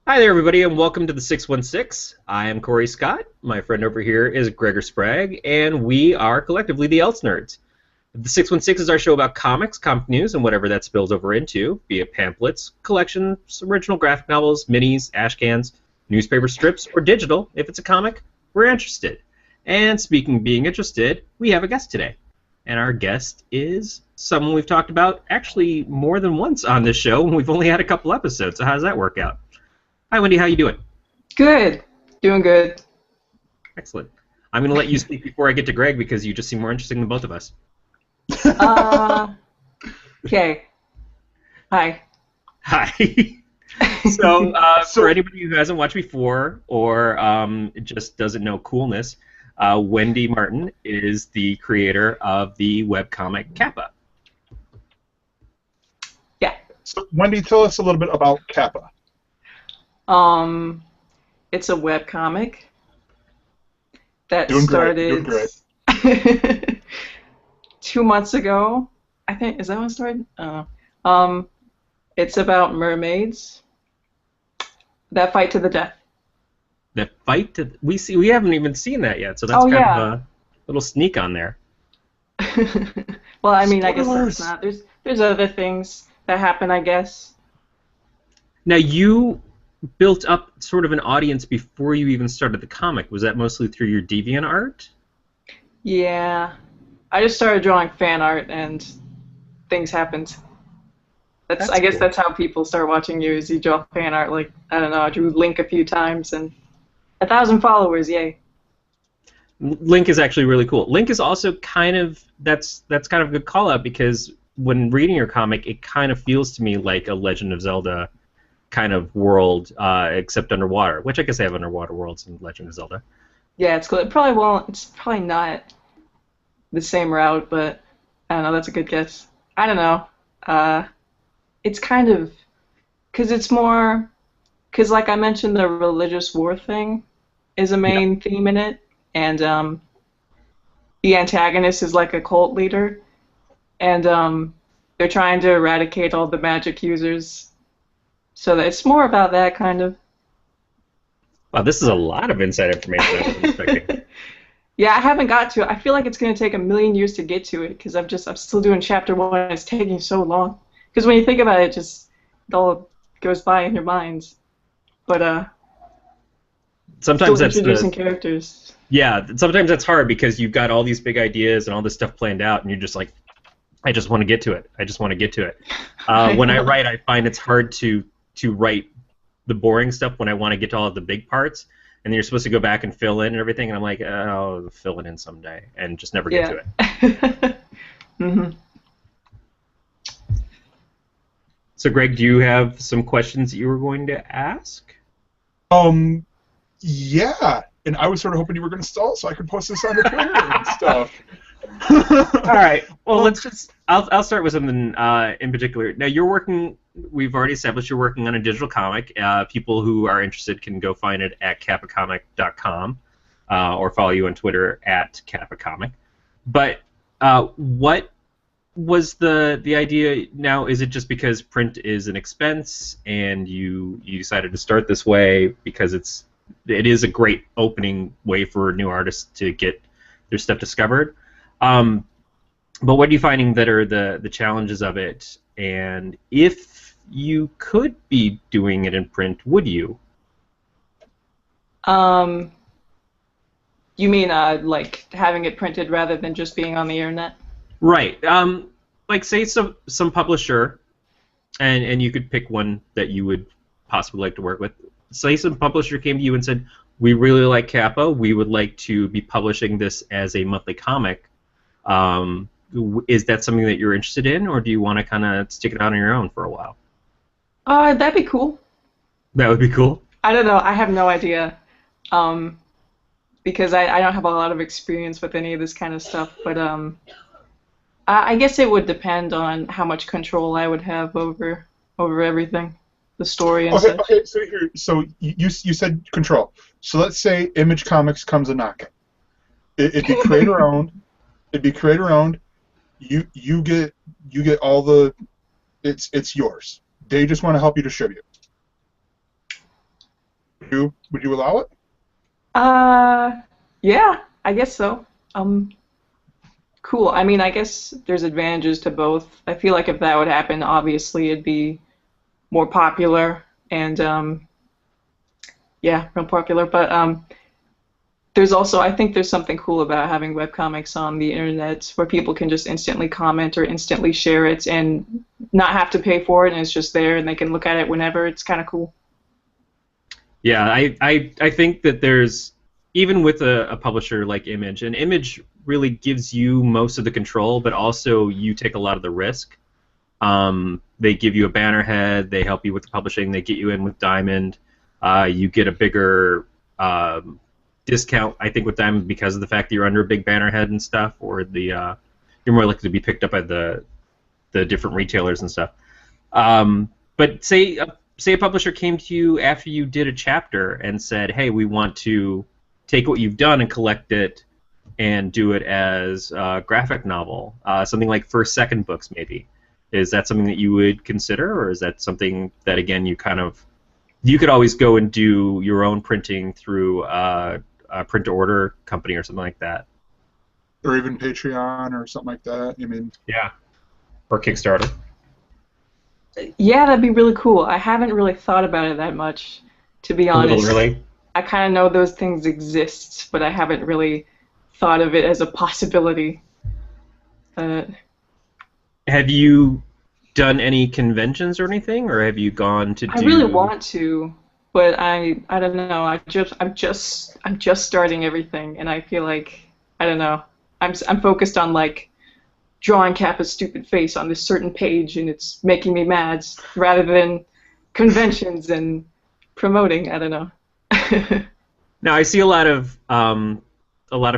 Hi there, everybody, and welcome to the 616. I am Corey Scott. My friend over here is Gregor Sprague, and we are collectively the ElseNerds. The 616 is our show about comics, comic news, and whatever that spills over into, be it pamphlets, collections, original graphic novels, minis, ashcans, newspaper strips, or digital. If it's a comic, we're interested. And speaking of being interested, we have a guest today. And our guest is someone we've talked about actually more than once on this show, and we've only had a couple episodes, so how does that work out? Hi, Wendy. How you doing? Good. Doing good. Excellent. I'm going to let you speak before I get to Greg because you just seem more interesting than both of us. Okay. Hi. Hi. So, for anybody who hasn't watched before or just doesn't know coolness, Wendy Martin is the creator of the webcomic Kappa. Yeah. So, Wendy, tell us a little bit about Kappa. It's a webcomic that Doing started great. 2 months ago. I think, is that when it started? It's about mermaids that fight to the death. The fight to we haven't even seen that yet, so that's kind of a little sneak on there. Well, I mean, I guess Spoilers. that's not. There's other things that happen, I guess. Now, you built up sort of an audience before you even started the comic. Was that mostly through your DeviantArt? Yeah. I just started drawing fan art and things happened. I guess cool. that's how people start watching you, is you draw fan art. Like, I don't know, I drew Link a few times and 1,000 followers, yay. Link is actually really cool. Link is also kind of that's kind of a good call out because when reading your comic, it kind of feels to me like a Legend of Zelda kind of world, except underwater. Which I guess they have underwater worlds in Legend of Zelda. Yeah, it's cool. It probably won't. It's probably not the same route, but I don't know. That's a good guess. I don't know. It's kind of because it's more because, like I mentioned, the religious war thing is a main theme in it, and the antagonist is like a cult leader, and they're trying to eradicate all the magic users. So it's more about that kind of. Wow, this is a lot of inside information I wasn't expecting. Yeah, I haven't got to it. I feel like it's going to take a million years to get to it because I'm still doing chapter 1 and it's taking so long. Because when you think about it, it all goes by in your minds. But Sometimes still that's introducing characters. Yeah, sometimes that's hard because you've got all these big ideas and all this stuff planned out, and you're just like, I just want to get to it. I just want to get to it. When I write, I find it's hard to write the boring stuff when I want to get to all of the big parts, and then you're supposed to go back and fill in and everything, and I'm like, I'll fill it in someday, and just never get to it. Mm-hmm. So, Greg, do you have some questions that you were going to ask? Yeah, and I was sort of hoping you were going to stall so I could post this on the Twitter and stuff. All right. Well, let's just. I'll start with something in particular. Now, you're working. We've already established you're working on a digital comic. People who are interested can go find it at kappacomic.com or follow you on Twitter at Kappa Comic. But what was the idea now? Is it just because print is an expense and you decided to start this way because it is a great opening way for new artists to get their stuff discovered? But what are you finding that are the challenges of it? And if you could be doing it in print, would you? You mean like having it printed rather than just being on the internet? Right. Like say some publisher, and you could pick one that you would possibly like to work with. Say some publisher came to you and said, we really like Kappa. We would like to be publishing this as a monthly comic. Is that something that you're interested in, or do you want to kind of stick it out on your own for a while? That'd be cool. That would be cool. I don't know. I have no idea. Because I don't have a lot of experience with any of this kind of stuff. But I guess it would depend on how much control I would have over everything, the story and such. Okay. So you said control. So let's say Image Comics comes a knocking. It'd be creator owned. It'd be creator owned. You get all the. It's yours. They just want to help you distribute. you allow it? Yeah, I guess so. Cool. I mean, I guess there's advantages to both. I feel like if that would happen, obviously it'd be more popular and yeah, real popular. But there's also, I think there's something cool about having webcomics on the internet where people can just instantly comment or instantly share it and not have to pay for it, and it's just there and they can look at it whenever. It's kind of cool. Yeah, I think that there's, even with a publisher like Image, and Image really gives you most of the control, but also you take a lot of the risk. They give you a banner head, they help you with the publishing, they get you in with Diamond. You get a bigger discount, I think, with Diamond because of the fact that you're under a big banner head and stuff, or you're more likely to be picked up by the different retailers and stuff. But say a publisher came to you after you did a chapter and said, hey, we want to take what you've done and collect it and do it as a graphic novel, something like first, second books maybe. Is that something that you would consider, or is that something that, again, you could always go and do your own printing through a print-to-order company or something like that? Or even Patreon or something like that? I mean, yeah. Or Kickstarter. Yeah, that'd be really cool. I haven't really thought about it that much, to be honest. Really? I kind of know those things exist, but I haven't really thought of it as a possibility. Have you done any conventions or anything, or have you gone to do? I really want to, but I don't know. I'm just starting everything, and I feel like I don't know. I'm focused on like drawing Kappa's stupid face on this certain page, and it's making me mad, rather than conventions and promoting. I don't know. Now I see a lot of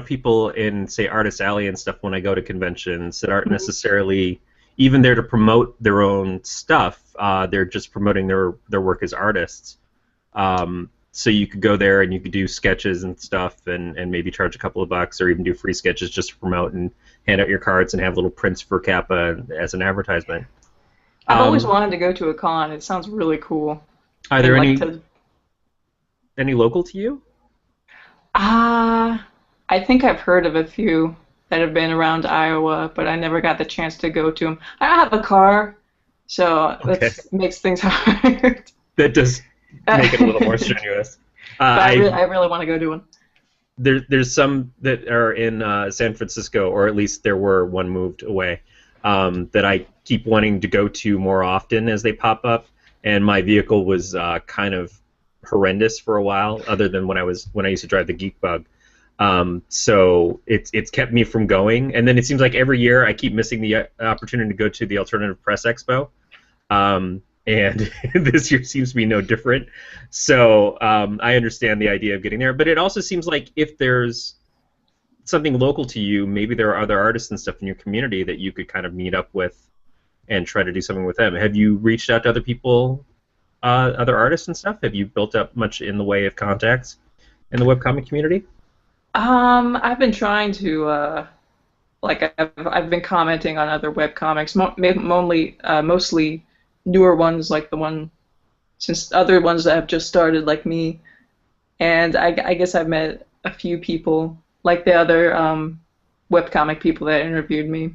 people in, say, Artist Alley and stuff when I go to conventions that aren't necessarily even there to promote their own stuff. They're just promoting their work as artists. So you could go there and you could do sketches and stuff and maybe charge a couple of bucks, or even do free sketches just to promote and hand out your cards and have little prints for Kappa as an advertisement. I've always wanted to go to a con. It sounds really cool. Are there any local to you? I think I've heard of a few that have been around Iowa, but I never got the chance to go to them. I don't have a car, so that makes things hard. That does make it a little more strenuous. I really want to go to one. There's some that are in San Francisco, or at least there were, one moved away, that I keep wanting to go to more often as they pop up, and my vehicle was kind of horrendous for a while, other than when I used to drive the Geek Bug. So it's kept me from going, and then it seems like every year I keep missing the opportunity to go to the Alternative Press Expo, and this year seems to be no different. So I understand the idea of getting there, but it also seems like if there's something local to you, maybe there are other artists and stuff in your community that you could kind of meet up with and try to do something with them. Have you reached out to other people, other artists and stuff? Have you built up much in the way of contacts in the webcomic community? I've been trying to, like, I've been commenting on other webcomics, mostly newer ones, like since other ones that have just started, like me, and I guess I've met a few people, like the other webcomic people that interviewed me,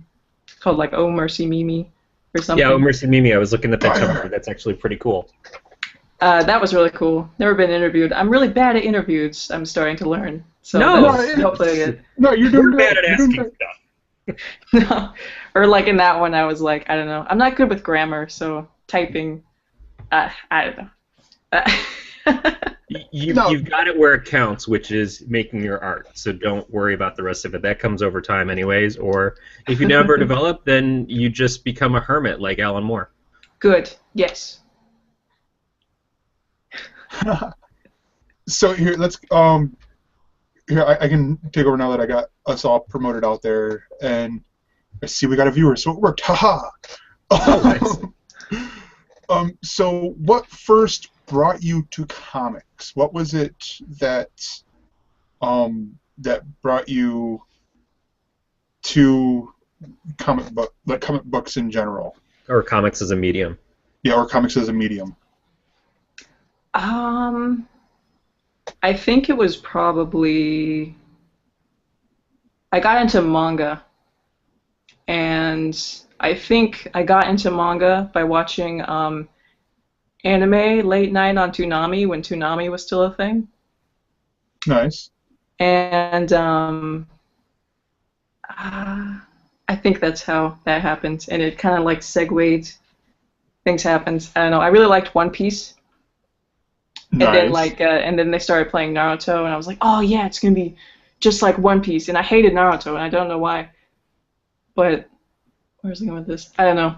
called like Oh Mercy Mimi or something. Yeah, Oh Mercy Mimi. I was looking at that cover. That's actually pretty cool. That was really cool. Never been interviewed. I'm really bad at interviews. I'm starting to learn. So hopefully I get. No, you're doing bad at asking stuff. No, or like in that one, I was like, I don't know. I'm not good with grammar, so typing, I don't know. You've got it where it counts, which is making your art. So don't worry about the rest of it. That comes over time, anyways. Or if you never develop, then you just become a hermit like Alan Moore. Good. Yes. So here, let's here I can take over now that I got us all promoted out there, and I see we got a viewer, so it worked. Haha. Oh, nice. So what first brought you to comics? What was it that that brought you to comic books in general? Or comics as a medium. Yeah, or comics as a medium. I think it was probably I got into manga, and I think I got into manga by watching anime late night on Toonami when Toonami was still a thing. Nice. And I think that's how that happened, and it kind of like segued. Things happened. I don't know. I really liked One Piece, and then and then they started playing Naruto, and I was like, oh yeah, it's gonna be just like One Piece, and I hated Naruto, and I don't know why. But where's it going with this? I don't know.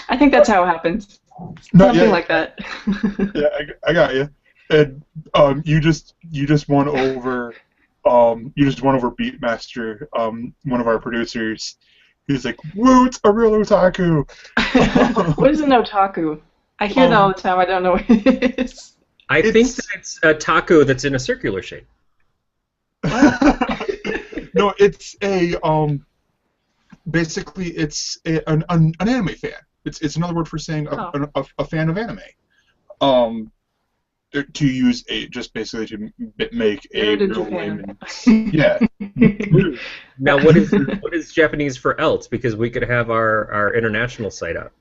I think that's how it happened. Something like that. Yeah, I got you. And you just won over Beatmaster, one of our producers. He's like, "Woo, it's a real otaku." What is an otaku? I hear that all the time. I don't know what it is. I think that it's a taco that's in a circular shape. No, it's a basically it's an anime fan. It's another word for saying a fan of anime. To use just basically to make a real layman. Yeah. Now, what is Japanese for else? Because we could have our international site up.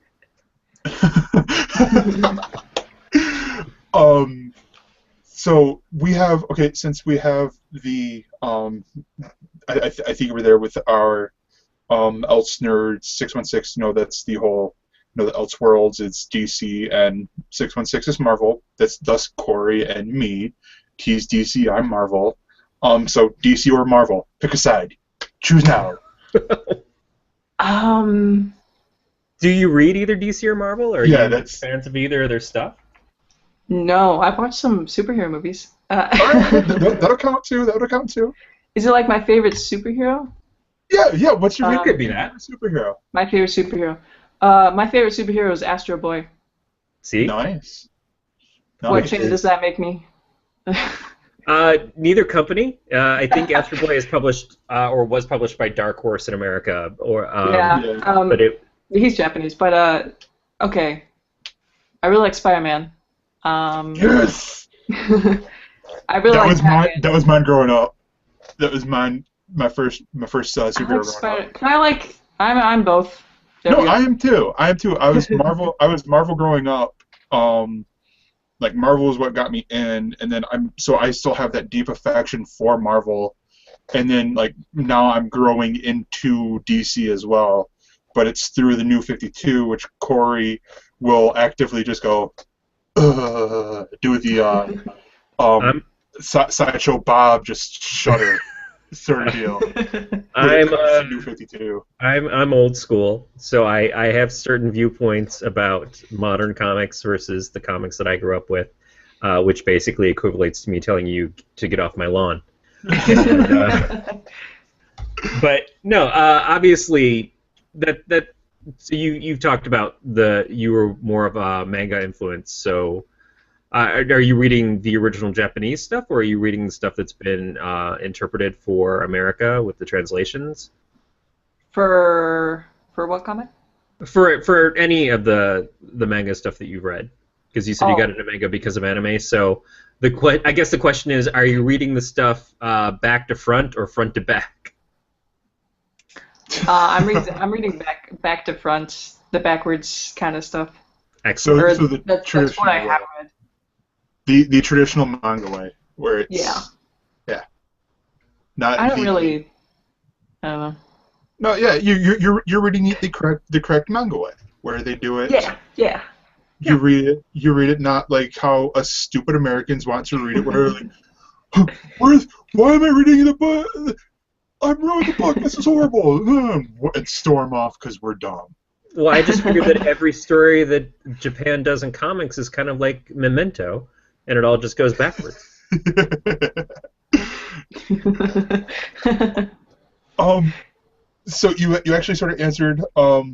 So we have since we have the I think you were there with our ElseNerds 616. That's the whole. The Elseworlds, it's DC, and 616 is Marvel. That's thus Corey and me. He's DC, I'm Marvel. So DC or Marvel, pick a side. Choose now. Do you read either DC or Marvel, or are you fans of either of their stuff? No, I've watched some superhero movies. That'll count too. Is it like my favorite superhero? Yeah. What's your favorite? Could be that superhero? My favorite superhero. My favorite superhero is Astro Boy. See? Nice. What fan does that make me? Neither company. I think Astro Boy is published or was published by Dark Horse in America. But he's Japanese. But okay, I really like Spider-Man. Yes. I really like Batman. That was mine growing up. That was mine. My first superhero growing up. I'm both. No, I am too. I was Marvel. I was Marvel growing up. Like Marvel is what got me in, and then I still have that deep affection for Marvel, and then like now I'm growing into DC as well, but it's through the New 52, which Corey will actively just go do the Sideshow Bob just shudder. Sort of deal. New 52. I'm old school, so I have certain viewpoints about modern comics versus the comics that I grew up with, which basically equivalates to me telling you to get off my lawn. But no, obviously that. So you've talked about you were more of a manga influence, so. Are you reading the original Japanese stuff, or are you reading the stuff that's been interpreted for America with the translations? For what comic? For any of the manga stuff that you've read, because you said you got into manga because of anime. So I guess the question is, are you reading the stuff back to front or front to back? I'm reading back to front, the backwards kind of stuff. Excellent. So that's what I have read. The traditional manga way, where it's not. I don't know. No, yeah, you're reading it the correct manga way, where they do it. Yeah. You read it not like how us stupid Americans want to read it, where like, why am I reading the book? I'm reading the book. This is horrible. And storm off because we're dumb. Well, I just figured that every story that Japan does in comics is kind of like Memento. And it all just goes backwards. So you actually sort of answered our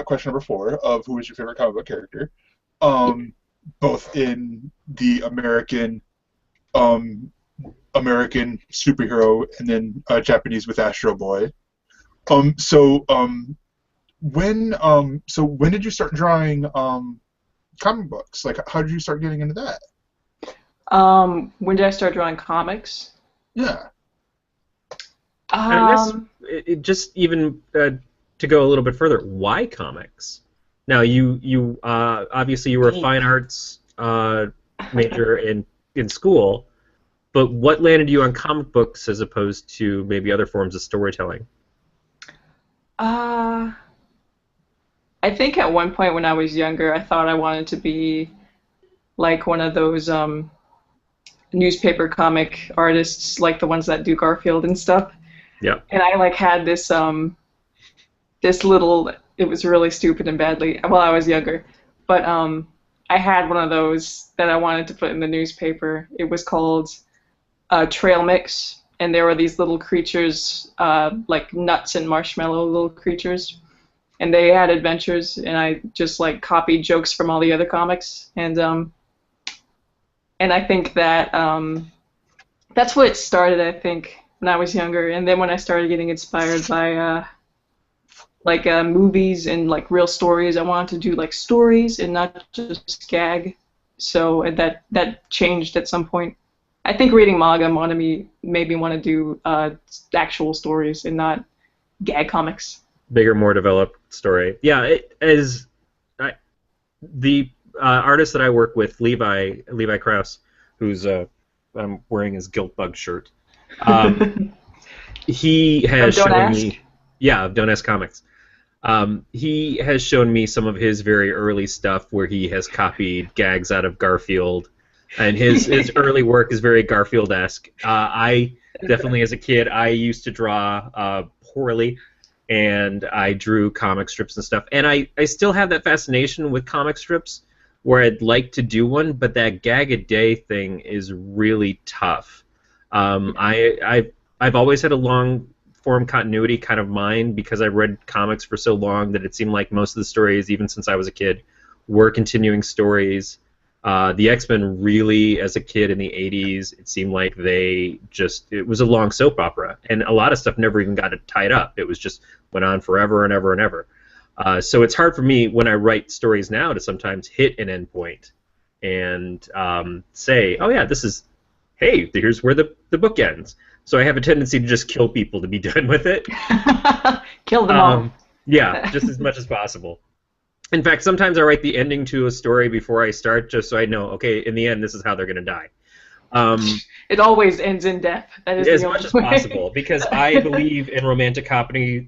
question number 4 of who is your favorite comic book character, both in the American superhero and then Japanese with Astro Boy. So when did you start drawing comic books? Like, how did you start getting into that? When did I start drawing comics? Yeah. I guess Um, just even to go a little bit further, why comics? Now, you obviously you were a fine arts major in school, but what landed you on comic books as opposed to maybe other forms of storytelling? uh, I think at one point when I was younger, I thought I wanted to be like one of those newspaper comic artists, like the ones that do Garfield and stuff. Yep. And I like had this little. It was really stupid and badly while I was younger, but I had one of those that I wanted to put in the newspaper. It was called Trail Mix, and there were these little creatures, like nuts and marshmallow little creatures, and they had adventures, and I just like copied jokes from all the other comics, and I think that that's what it started. I think when I was younger, and then when I started getting inspired by movies and like real stories, I wanted to do like stories and not just gag. So and that changed at some point. I think reading manga made me want to do actual stories and not gag comics. Bigger, more developed story. Yeah, the artist that I work with, Levi Krause, who's I'm wearing his Guilt Bug shirt. He has Don't shown ask. me, yeah, Don't Ask Comics. He has shown me some of his very early stuff where he has copied gags out of Garfield, and his early work is very Garfield-esque. I definitely, as a kid, I used to draw poorly, and I drew comic strips and stuff. And I still have that fascination with comic strips where I'd like to do one, but that gag-a-day thing is really tough. I've always had a long-form continuity kind of mind because I read comics for so long that it seemed like most of the stories, even since I was a kid, were continuing stories. The X-Men really, as a kid in the 80s, it seemed like it was a long soap opera, and a lot of stuff never even got it tied up. It was just went on forever and ever and ever. So it's hard for me when I write stories now to sometimes hit an end point and say, oh yeah, here's where the book ends. So I have a tendency to just kill people to be done with it. Kill them all. Yeah, just as much as possible. In fact, sometimes I write the ending to a story before I start, just so I know, okay, in the end, this is how they're going to die. It always ends in death. That is as the much as only way. possible, because I believe in romantic comedies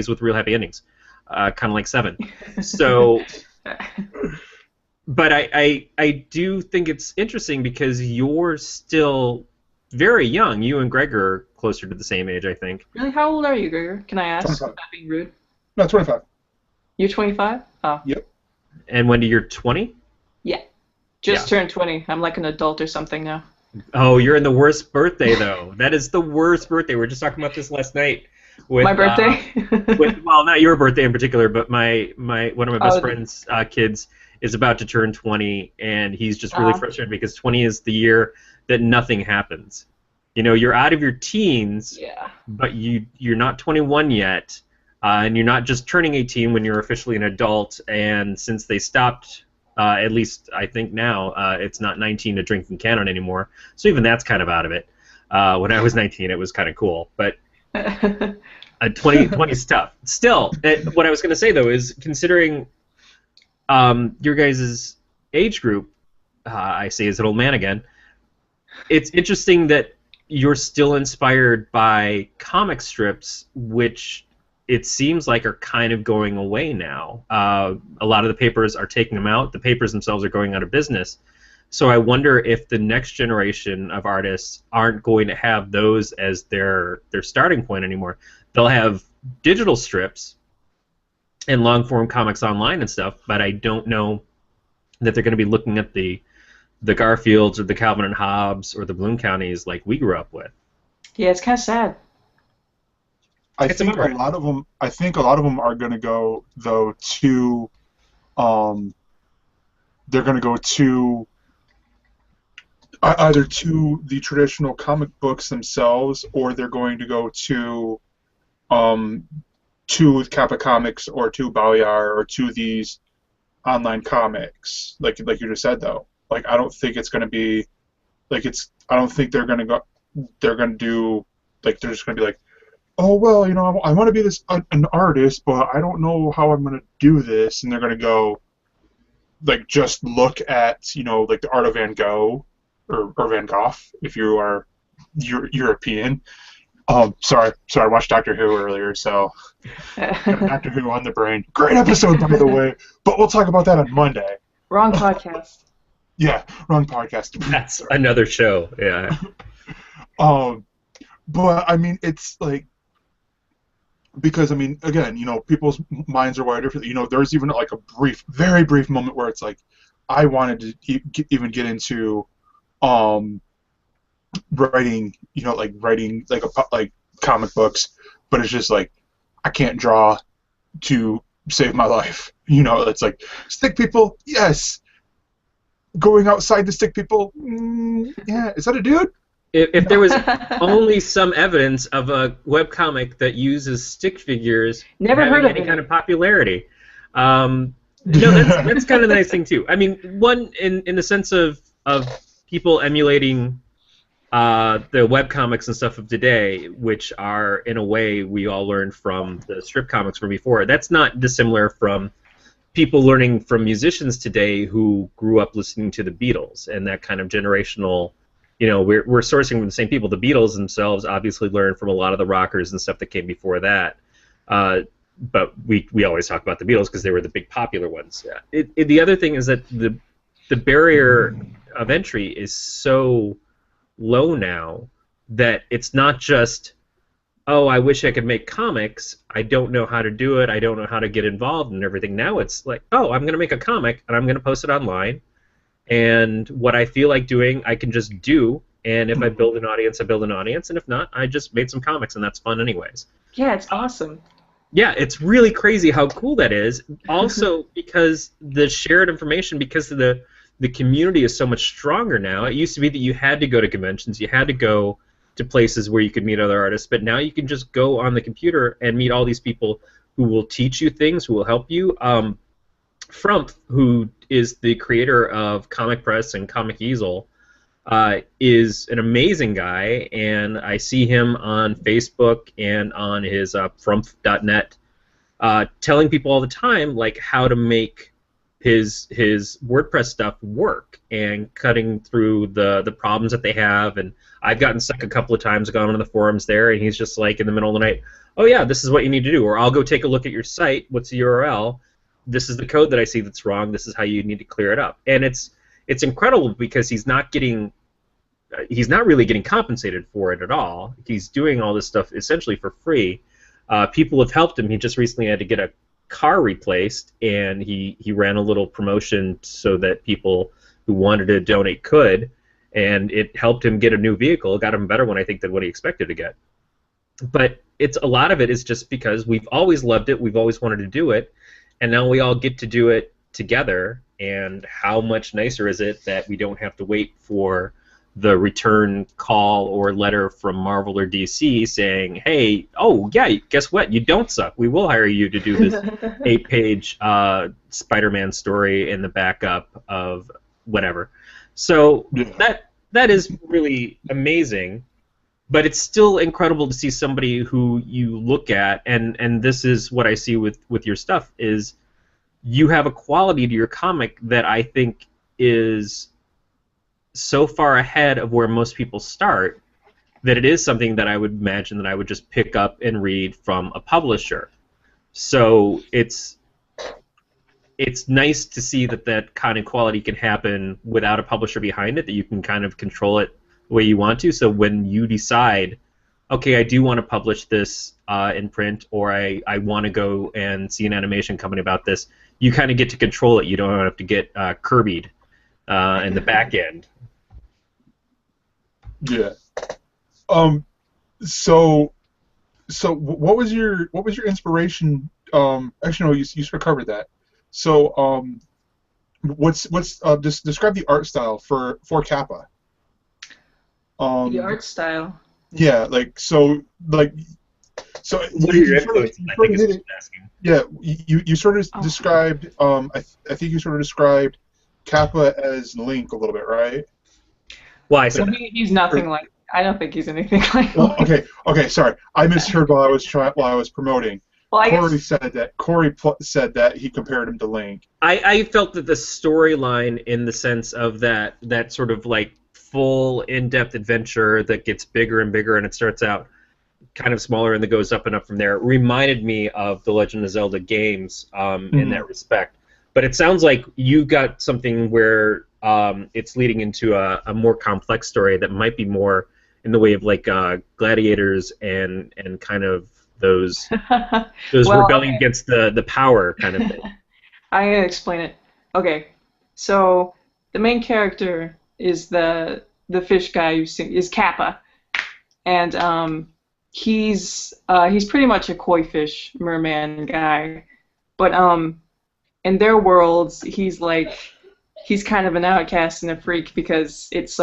with real happy endings, kind of like Seven. So, but I do think it's interesting because you're still very young. You and Gregor are closer to the same age, I think. Really, how old are you, Gregor? Can I ask? 25. Without being rude. No, 25. You're 25? Oh. Yep. And Wendy, you're 20? Yeah. Just turned 20. I'm like an adult or something now. Oh, you're in the worst birthday, though. That is the worst birthday. We were just talking about this last night. With, My birthday? Well, not your birthday in particular, but one of my best friend's kids is about to turn 20, and he's just really frustrated because 20 is the year that nothing happens. You know, you're out of your teens, but you're not 21 yet, and you're not just turning 18 when you're officially an adult. And since they stopped, at least I think now, it's not 19 to drink in canon anymore. So even that's kind of out of it. When I was 19, it was kind of cool, but 20 is tough. Still, what I was going to say though is considering your guys' age group, I say as an old man again, it's interesting that you're still inspired by comic strips, which it seems like are kind of going away now. A lot of the papers are taking them out. The papers themselves are going out of business. So I wonder if the next generation of artists aren't going to have those as their starting point anymore. They'll have digital strips and long-form comics online and stuff, but I don't know that they're going to be looking at the Garfields or the Calvin and Hobbes or the Bloom Counties like we grew up with. Yeah, it's kind of sad. I think a lot of them are going to go though to they're going to go to either to the traditional comic books themselves, or they're going to go to Kappa Comics or to Balyar or to these online comics, like you just said though. Like I don't think it's going to be like I don't think they're going to go. They're going to do like they're just going to be like, oh well, I want to be an artist, but I don't know how I'm going to do this, and they're going to go like just look at like the art of Van Gogh or Van Gogh if you are European. Sorry, I watched Doctor Who earlier, so Doctor Who on the brain. Great episode, by the way, but we'll talk about that on Monday. Wrong podcast. Yeah, wrong podcast. That's another show. Yeah. But I mean, it's like because I mean, again, people's minds are wired differently. There's even like a very brief moment where it's like I wanted to even get into writing, writing like comic books, but it's just like I can't draw to save my life. It's like stick people, yes. Going outside to stick people, yeah. Is that a dude? If there was only some evidence of a webcomic that uses stick figures Never having heard of any it. kind of popularity, no, that's kind of the nice thing too. I mean, one in the sense of people emulating the webcomics and stuff of today, which are in a way we all learned from the strip comics from before. That's not dissimilar from people learning from musicians today who grew up listening to the Beatles and that kind of generational. We're sourcing from the same people. The Beatles themselves obviously learned from a lot of the rockers and stuff that came before that. But we always talk about the Beatles because they were the big popular ones. The other thing is that the barrier of entry is so low now that it's not just, oh, I wish I could make comics. I don't know how to do it. I don't know how to get involved and everything. Now it's like, oh, I'm going to make a comic and I'm going to post it online. And what I feel like doing, I can just do. And if I build an audience, I build an audience. And if not, I just made some comics, and that's fun anyways. Yeah, it's awesome. Yeah, it's really crazy how cool that is. Also, because the shared information, because of the community is so much stronger now. It used to be that you had to go to conventions, you had to go to places where you could meet other artists, but now you can just go on the computer and meet all these people who will teach you things, who will help you. Frump, who is the creator of Comic Press and Comic Easel, is an amazing guy, and I see him on Facebook and on his frump.net telling people all the time like how to make his WordPress stuff work and cutting through the problems that they have. And I've gotten stuck a couple of times, gone on the forums there, and he's just like in the middle of the night, oh yeah, this is what you need to do, or I'll go take a look at your site, what's the URL, this is the code that I see that's wrong, this is how you need to clear it up. And it's incredible because he's not really getting compensated for it at all. He's doing all this stuff essentially for free. People have helped him. He just recently had to get a car replaced, and he ran a little promotion so that people who wanted to donate could, and it helped him get a new vehicle. It got him a better one, I think, than what he expected to get. But a lot of it is just because we've always loved it, we've always wanted to do it, and now we all get to do it together. And how much nicer is it that we don't have to wait for the return call or letter from Marvel or DC saying, hey, oh yeah, guess what, you don't suck, we will hire you to do this 8-page Spider-Man story in the backup of whatever. So that is really amazing, but it's still incredible to see somebody who you look at, and this is what I see with your stuff, is you have a quality to your comic that I think is so far ahead of where most people start that it is something that I would imagine that I would just pick up and read from a publisher. So it's nice to see that kind of quality can happen without a publisher behind it, that you can kind of control it the way you want to. So when you decide, okay, I do want to publish this in print, or I want to go and see an animation company about this, you kind of get to control it. You don't have to get Kirby'd in the back end. Yeah. So what was your inspiration? Actually, no, you sort of covered that. So what's just describe the art style for Kappa. The art style. Yeah, so What are your influences? I think is what I'm asking. Yeah, you sort of described. I think you sort of described Kappa as Link a little bit, right? Well, I So said that. he's nothing like. I don't think he's anything like. Well, okay, sorry. I misheard while I was promoting. Well, I Corey guess. said that he compared him to Link. I felt that the storyline, in the sense of that sort of like full in-depth adventure that gets bigger and bigger, and it starts out kind of smaller and then goes up and up from there, reminded me of the Legend of Zelda games in that respect. But it sounds like you got something where it's leading into a more complex story that might be more in the way of like gladiators and kind of those Well, rebelling okay. against the power kind of thing. I'm gonna explain it. Okay, so the main character is the fish guy is Kappa, and he's pretty much a koi fish merman guy, but in their worlds he's kind of an outcast and a freak because it's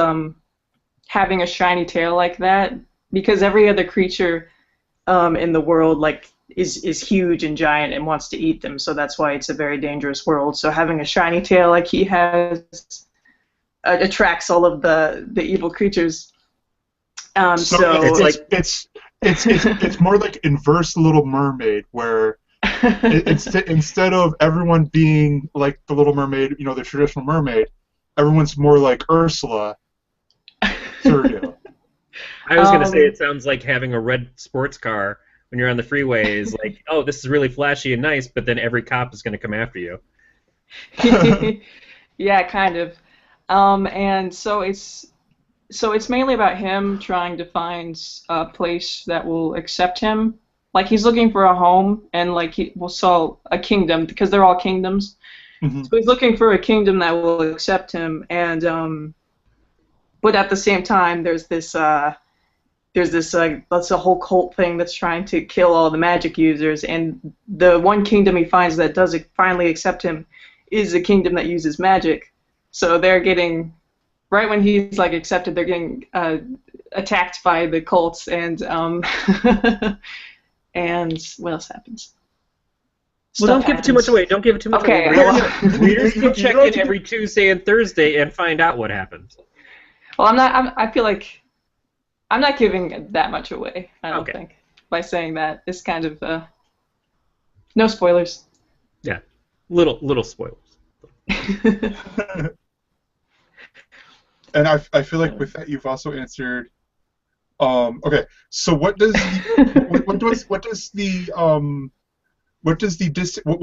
having a shiny tail like that, because every other creature in the world like is huge and giant and wants to eat them, so that's why it's a very dangerous world. So having a shiny tail like he has attracts all of the evil creatures. So It's more like inverse Little Mermaid, where instead of everyone being like the Little Mermaid, the traditional mermaid, everyone's more like Ursula. Sort of deal. I was going to say it sounds like having a red sports car when you're on the freeway is like, oh, this is really flashy and nice, but then every cop is going to come after you. Yeah, kind of. And so it's mainly about him trying to find a place that will accept him. Like he's looking for a home, and like he will sell a kingdom because they're all kingdoms. Mm-hmm. So he's looking for a kingdom that will accept him, and but at the same time, there's this that's a whole cult thing that's trying to kill all the magic users, and the one kingdom he finds that does finally accept him is a kingdom that uses magic. So they're getting, right when he's like accepted, they're getting attacked by the cults, and and what else happens? Well, don't give it too much away. Don't give it too much Okay, away. well, Readers can check in every Tuesday and Thursday and find out what happens. well, I feel like I'm not giving that much away. I don't think by saying that. It's kind of no spoilers. Yeah, little spoilers. And I feel like with that you've also answered. Okay, so what do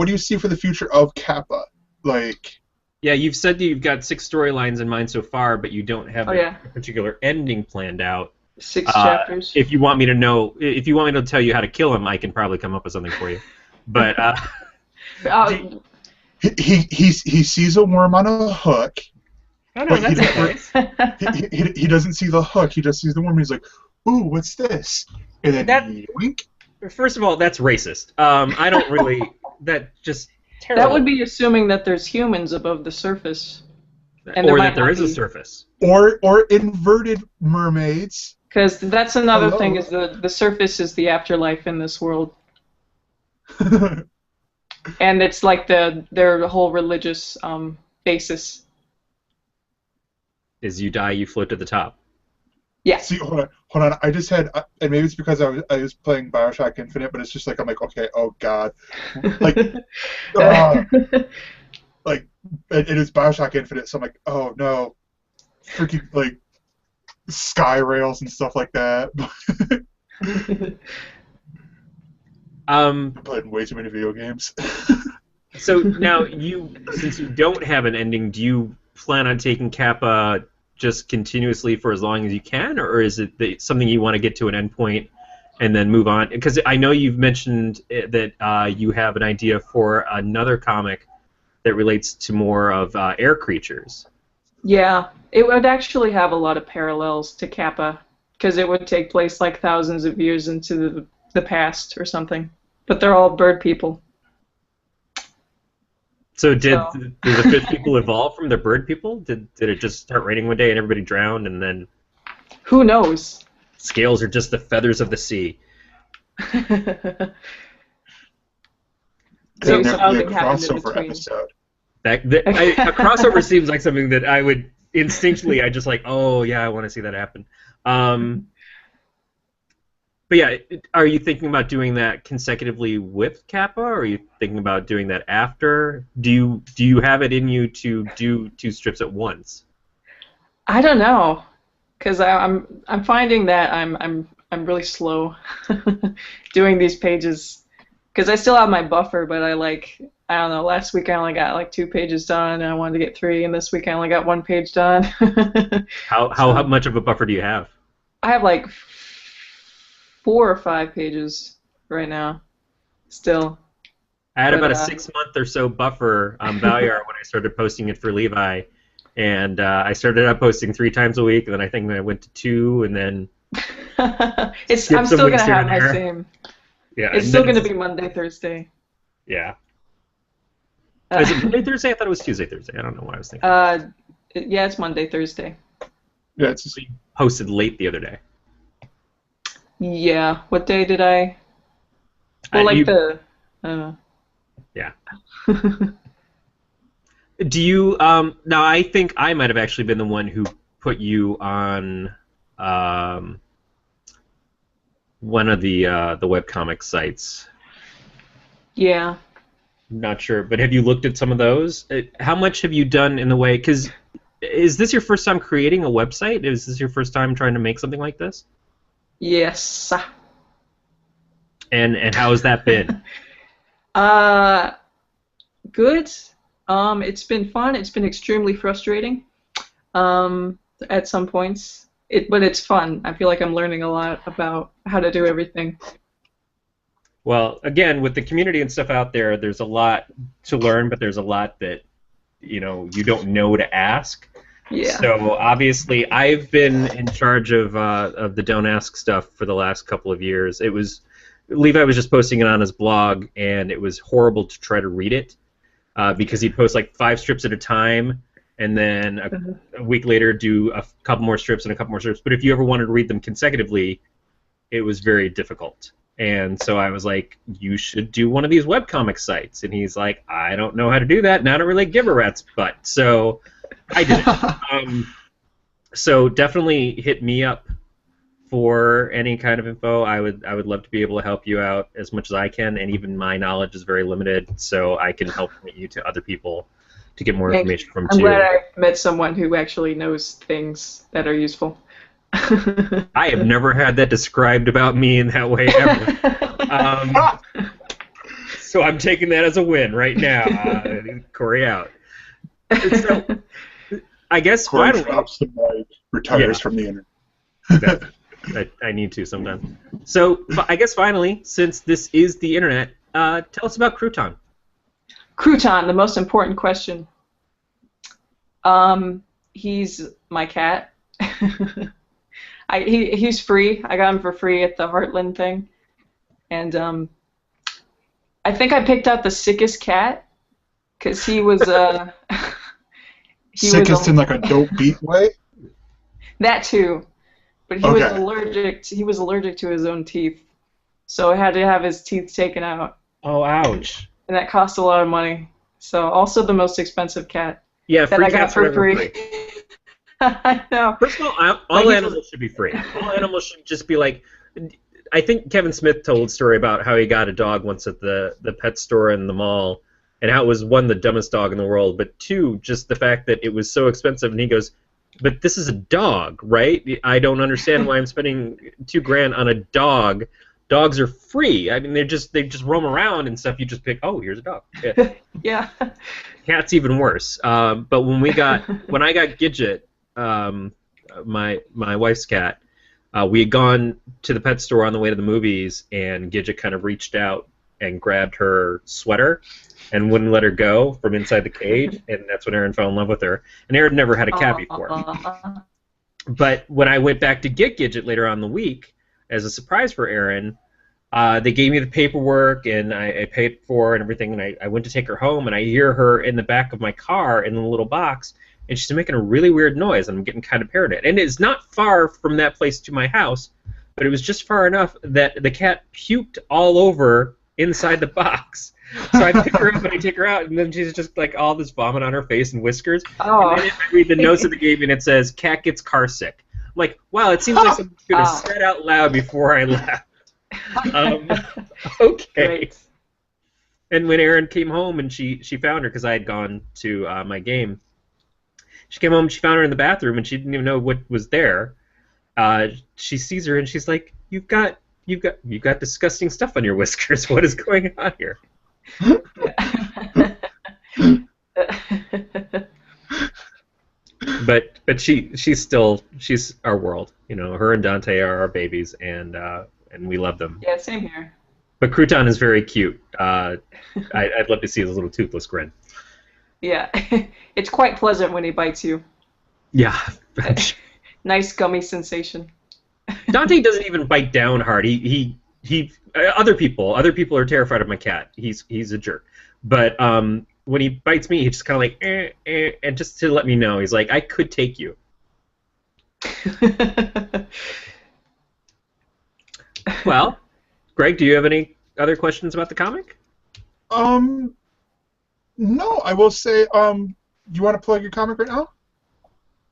you see for the future of Kappa? Like. Yeah, you've said that you've got 6 storylines in mind so far, but you don't have a particular ending planned out. 6 chapters. If you want me to tell you how to kill him, I can probably come up with something for you. But he sees a worm on a hook. Oh no, that's nice. He doesn't see the hook. He just sees the worm. And he's like, "Ooh, what's this?" And then yoink. First of all, that's racist. I don't really. That just terrible. That would be assuming that there's humans above the surface, and or that there is a surface. Or inverted mermaids. Because that's another thing, is the surface is the afterlife in this world. And it's like their whole religious basis. Is you die, you float to the top. Yeah. See, hold on. I just had, and maybe it's because I was playing Bioshock Infinite, but it's just like I'm like, okay, oh god, like, like it is Bioshock Infinite, so I'm like, oh no, freaking like sky rails and stuff like that. Playing way too many video games. So now since you don't have an ending, do you plan on taking Kappa just continuously for as long as you can, or is it something you want to get to an endpoint and then move on? Because I know you've mentioned that you have an idea for another comic that relates to more of air creatures. Yeah, it would actually have a lot of parallels to Kappa, because it would take place like thousands of years into the past or something. But they're all bird people. So did the fish people evolve from the bird people? Did it just start raining one day and everybody drowned, and then... Who knows? Scales are just the feathers of the sea. So There'll be a something happened in crossover between. episode. A crossover seems like something that I would instinctually, I just like, oh yeah, I want to see that happen. But yeah, are you thinking about doing that consecutively with Kappa, or are you thinking about doing that after? Do you have it in you to do 2 strips at once? I don't know, because I'm finding that I'm really slow doing these pages, because I still have my buffer, but I don't know. Last week I only got like 2 pages done, and I wanted to get 3, and this week I only got 1 page done. How much of a buffer do you have? I have like 4 or 5 pages right now, still. I had about a 6-month or so buffer on Valyar when I started posting it for Levi, and I started out posting 3 times a week, and then I think I went to 2, and then I'm still gonna have my same. Yeah, it's still gonna be Monday, Thursday. Yeah. Is it Monday, Thursday? I thought it was Tuesday, Thursday. I don't know what I was thinking. Yeah, it's Monday, Thursday. Yeah, it's We posted late the other day. Yeah. What day did I? Well, I don't know. Yeah. Do you now? I think I might have actually been the one who put you on one of the webcomic sites. Yeah. Not sure, but have you looked at some of those? How much have you done in the way? Because is this your first time creating a website? Is this your first time trying to make something like this? Yes. And how has that been? Good. It's been fun. It's been extremely frustrating. At some points. But it's fun. I feel like I'm learning a lot about how to do everything. Well, again, with the community and stuff out there, there's a lot to learn, but there's a lot that you don't know to ask. Yeah. So obviously, I've been in charge of the Don't Ask stuff for the last couple of years. Levi was just posting it on his blog, and it was horrible to try to read it because he'd post like 5 strips at a time, and then a week later do a couple more strips and a couple more strips. But if you ever wanted to read them consecutively, it was very difficult. And so I was like, you should do one of these webcomic sites. And he's like, I don't know how to do that, and I don't really give a rat's butt. So I did it. So definitely hit me up for any kind of info. I would love to be able to help you out as much as I can, and even my knowledge is very limited, so I can help point you to other people to get more information from too. I'm glad I met someone who actually knows things that are useful. I have never had that described about me in that way ever. So I'm taking that as a win right now. Corey out. So, I guess Corey drops the mic, retires from the internet. I need to sometimes. So I guess finally, since this is the internet, tell us about Crouton. Crouton, the most important question. He's my cat. He's free. I got him for free at the Heartland thing, and I think I picked out the sickest cat because he was sickest in like a dope beat way. That too, but he was allergic. He was allergic to his own teeth, so I had to have his teeth taken out. Oh, ouch! And that cost a lot of money. So also the most expensive cat. Yeah, that I got for free. I know. First of all animals should be free. All animals should just be like. I think Kevin Smith told a story about how he got a dog once at the pet store in the mall, and how it was, 1, the dumbest dog in the world, but 2, just the fact that it was so expensive. And he goes, "But this is a dog, right? I don't understand why I'm spending $2,000 on a dog. Dogs are free. I mean, they just roam around and stuff. You just pick. Oh, here's a dog. Yeah. Yeah. Cat's even worse. But when I got Gidget, my wife's cat, we had gone to the pet store on the way to the movies, and Gidget kind of reached out and grabbed her sweater and wouldn't let her go from inside the cage, and that's when Aaron fell in love with her. And Aaron never had a cat before. But when I went back to get Gidget later on in the week, as a surprise for Aaron, they gave me the paperwork, and I paid for it and everything, and I went to take her home, and I hear her in the back of my car in the little box, and she's making a really weird noise, and I'm getting kind of paranoid. And it's not far from that place to my house, but it was just far enough that the cat puked all over inside the box. So I pick her up and I take her out, and then she's just like all this vomit on her face and whiskers. Oh. And then I read the notes of the game, and it says, "Cat gets car sick." I'm like, wow, it seems like something I could have said out loud before I left. Okay. Great. And when Erin came home and she found her, because I had gone to my game, she came home, she found her in the bathroom, and she didn't even know what was there. She sees her and she's like, "You've got disgusting stuff on your whiskers. What is going on here?" But she's our world. You know, her and Dante are our babies, and we love them. Yeah, same here. But Crouton is very cute. I'd love to see his little toothless grin. Yeah, it's quite pleasant when he bites you. Yeah. Nice gummy sensation. Dante doesn't even bite down hard. Other people are terrified of my cat. He's a jerk. But when he bites me, he's just kind of like, and just to let me know, he's like, "I could take you." Well, Greg, do you have any other questions about the comic? No, I will say, you want to plug your comic right now?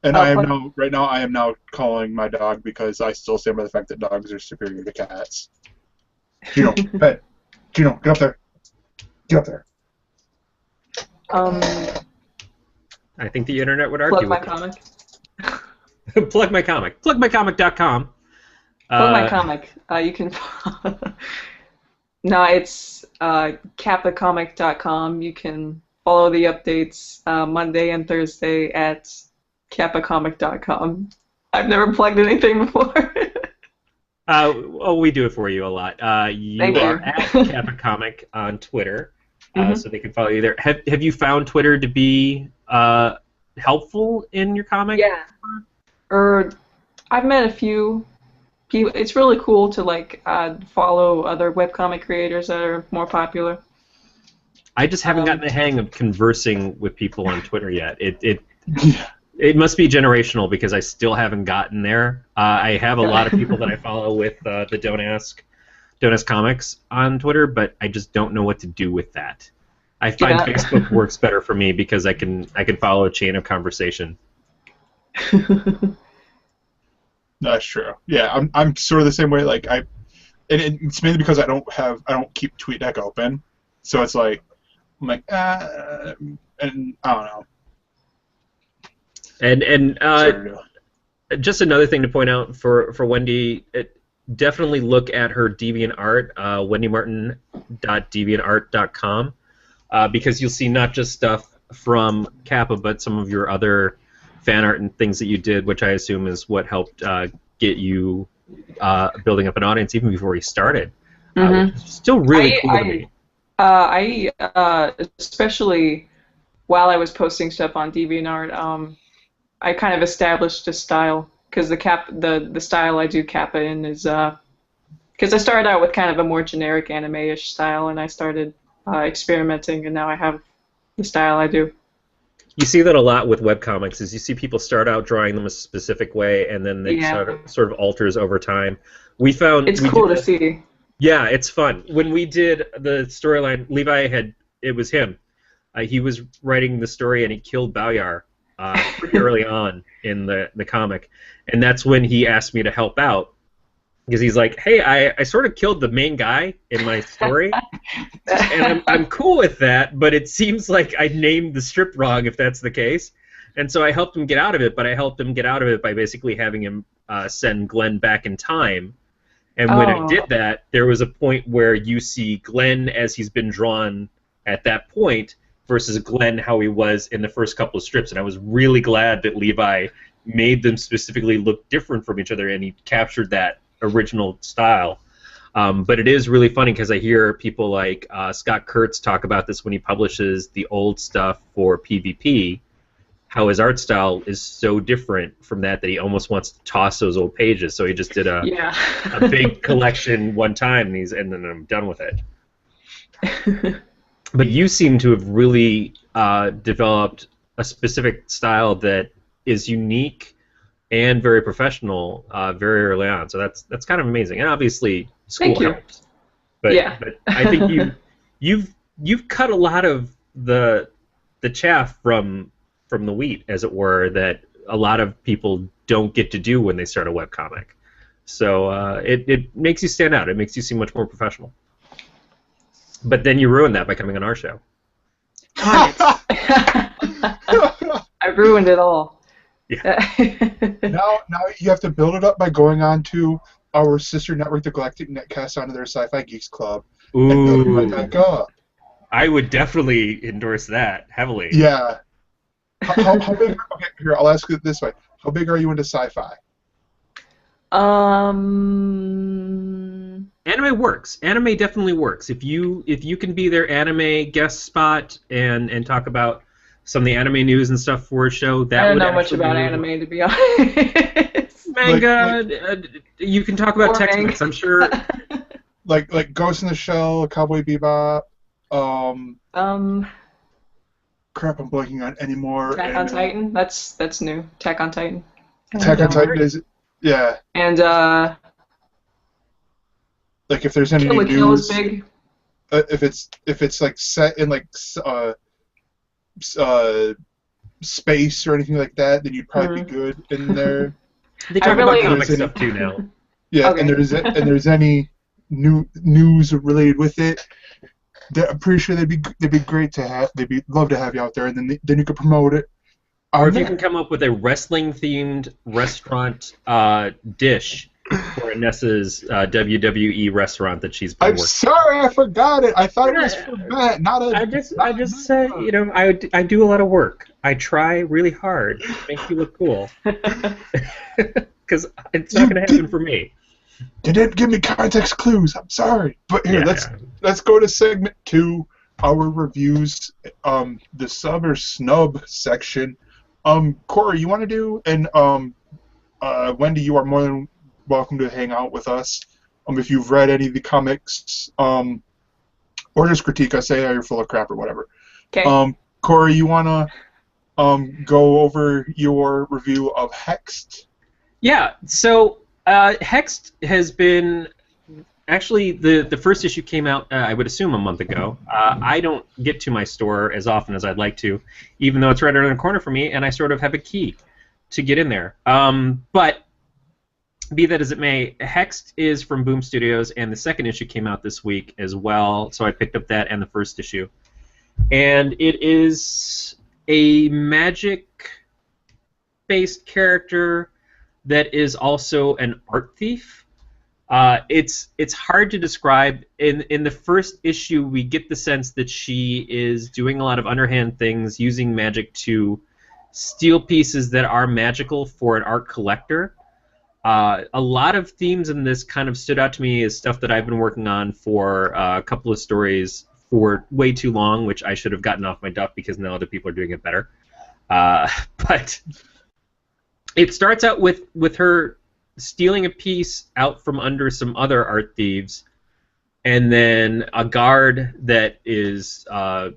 And I am now calling my dog because I still stand by the fact that dogs are superior to cats. Gino, pet. Gino, get up there. Get up there. I think the internet would argue Plug my with comic. Plug my comic. Plugmycomic.com. Plug my comic. You can. No, it's kappacomic.com. You can follow the updates Monday and Thursday at kappacomic.com. I've never plugged anything before. We do it for you a lot. You Thank are you. at Kappa Comic on Twitter, so they can follow you there. Have you found Twitter to be helpful in your comic? Yeah. I've met a few people. It's really cool to follow other webcomic creators that are more popular. I just haven't gotten the hang of conversing with people on Twitter yet. It must be generational because I still haven't gotten there. I have a lot of people that I follow with the Don't Ask Comics on Twitter, but I just don't know what to do with that. I find Facebook works better for me because I can follow a chain of conversation. That's true. Yeah, I'm sort of the same way. Like and it's mainly because I don't keep TweetDeck open, so it's like I'm like and I don't know. And just another thing to point out for Wendy, definitely look at her DeviantArt, wendymartin.deviantart.com, because you'll see not just stuff from Kappa, but some of your other fan art and things that you did, which I assume is what helped get you building up an audience even before you started. Which is still really cool to me. I especially while I was posting stuff on DeviantArt, I kind of established a style because the style I do Kappa in is because I started out with kind of a more generic anime-ish style, and I started experimenting, and now I have the style I do. You see that a lot with webcomics, is you see people start out drawing them a specific way, and then they sort of alters over time. It's cool to see. Yeah, it's fun. When we did the storyline, it was him. He was writing the story, and he killed Baoyar pretty early on in the comic, and that's when he asked me to help out, because he's like, "Hey, I sort of killed the main guy in my story, and I'm cool with that, but it seems like I named the strip wrong if that's the case." And so I helped him get out of it, but I helped him get out of it by basically having him send Glenn back in time. And when I did that, there was a point where you see Glenn as he's been drawn at that point versus Glenn how he was in the first couple of strips, and I was really glad that Levi made them specifically look different from each other, and he captured that original style. But it is really funny because I hear people like Scott Kurtz talk about this when he publishes the old stuff for PvP, how his art style is so different from that he almost wants to toss those old pages. So he just did a big collection one time, and then I'm done with it. But you seem to have really developed a specific style that is unique and very professional very early on. So that's kind of amazing. And obviously school helps. But I think you've cut a lot of the chaff from the wheat, as it were, that a lot of people don't get to do when they start a webcomic. So it makes you stand out. It makes you seem much more professional. But then you ruin that by coming on our show. Darn it. I ruined it all. Yeah. Now you have to build it up by going on to our sister network, the Galactic Netcast, onto their Sci-Fi Geeks Club, and build it right back up. I would definitely endorse that heavily. Yeah. How big? Okay, here, I'll ask it this way: how big are you into sci-fi? Anime works. Anime definitely works. If you can be their anime guest spot and talk about some of the anime news and stuff for a show, that would I don't know much about anime, to be honest. Manga, you can talk about Tex-Mex, I'm sure. like Ghost in the Shell, Cowboy Bebop. Crap, I'm blanking on any more. Attack on Titan. That's new. Attack on Titan. Attack on Titan is, yeah. And like if there's any Kill la Kill is news, big. if it's like set in like space or anything like that, then you'd probably be good in there. They talk about comic stuff too now. Yeah, Okay. and there's any news related with it. I'm pretty sure they'd be great to have. They'd love to have you out there, and then you could promote it. Or if you can come up with a wrestling-themed restaurant dish for Nessa's WWE restaurant that she's been I'm working. sorry, I forgot it. I thought it was for Matt, not a. I just said, I do a lot of work. I try really hard to make you look cool. Because it's not going to happen for me. You didn't give me context clues. I'm sorry, but here, let's go to segment 2, our reviews, the sub or snub section. Corey, you want to do, and Wendy, you are more than welcome to hang out with us. If you've read any of the comics, or just critique us, say you're full of crap or whatever. Okay. Corey, you want to go over your review of Hexed? Yeah. So. Hexed has been actually the first issue came out I would assume a month ago. I don't get to my store as often as I'd like to, even though it's right around the corner for me, and I sort of have a key to get in there. But be that as it may, Hexed is from Boom Studios, and the second issue came out this week as well, so I picked up that and the first issue. And it is a magic-based character that is also an art thief. It's hard to describe. In the first issue, we get the sense that she is doing a lot of underhand things, using magic to steal pieces that are magical for an art collector. A lot of themes in this kind of stood out to me as stuff that I've been working on for a couple of stories for way too long, which I should have gotten off my duff because now other people are doing it better. But it starts out with her stealing a piece out from under some other art thieves, and then a guard that is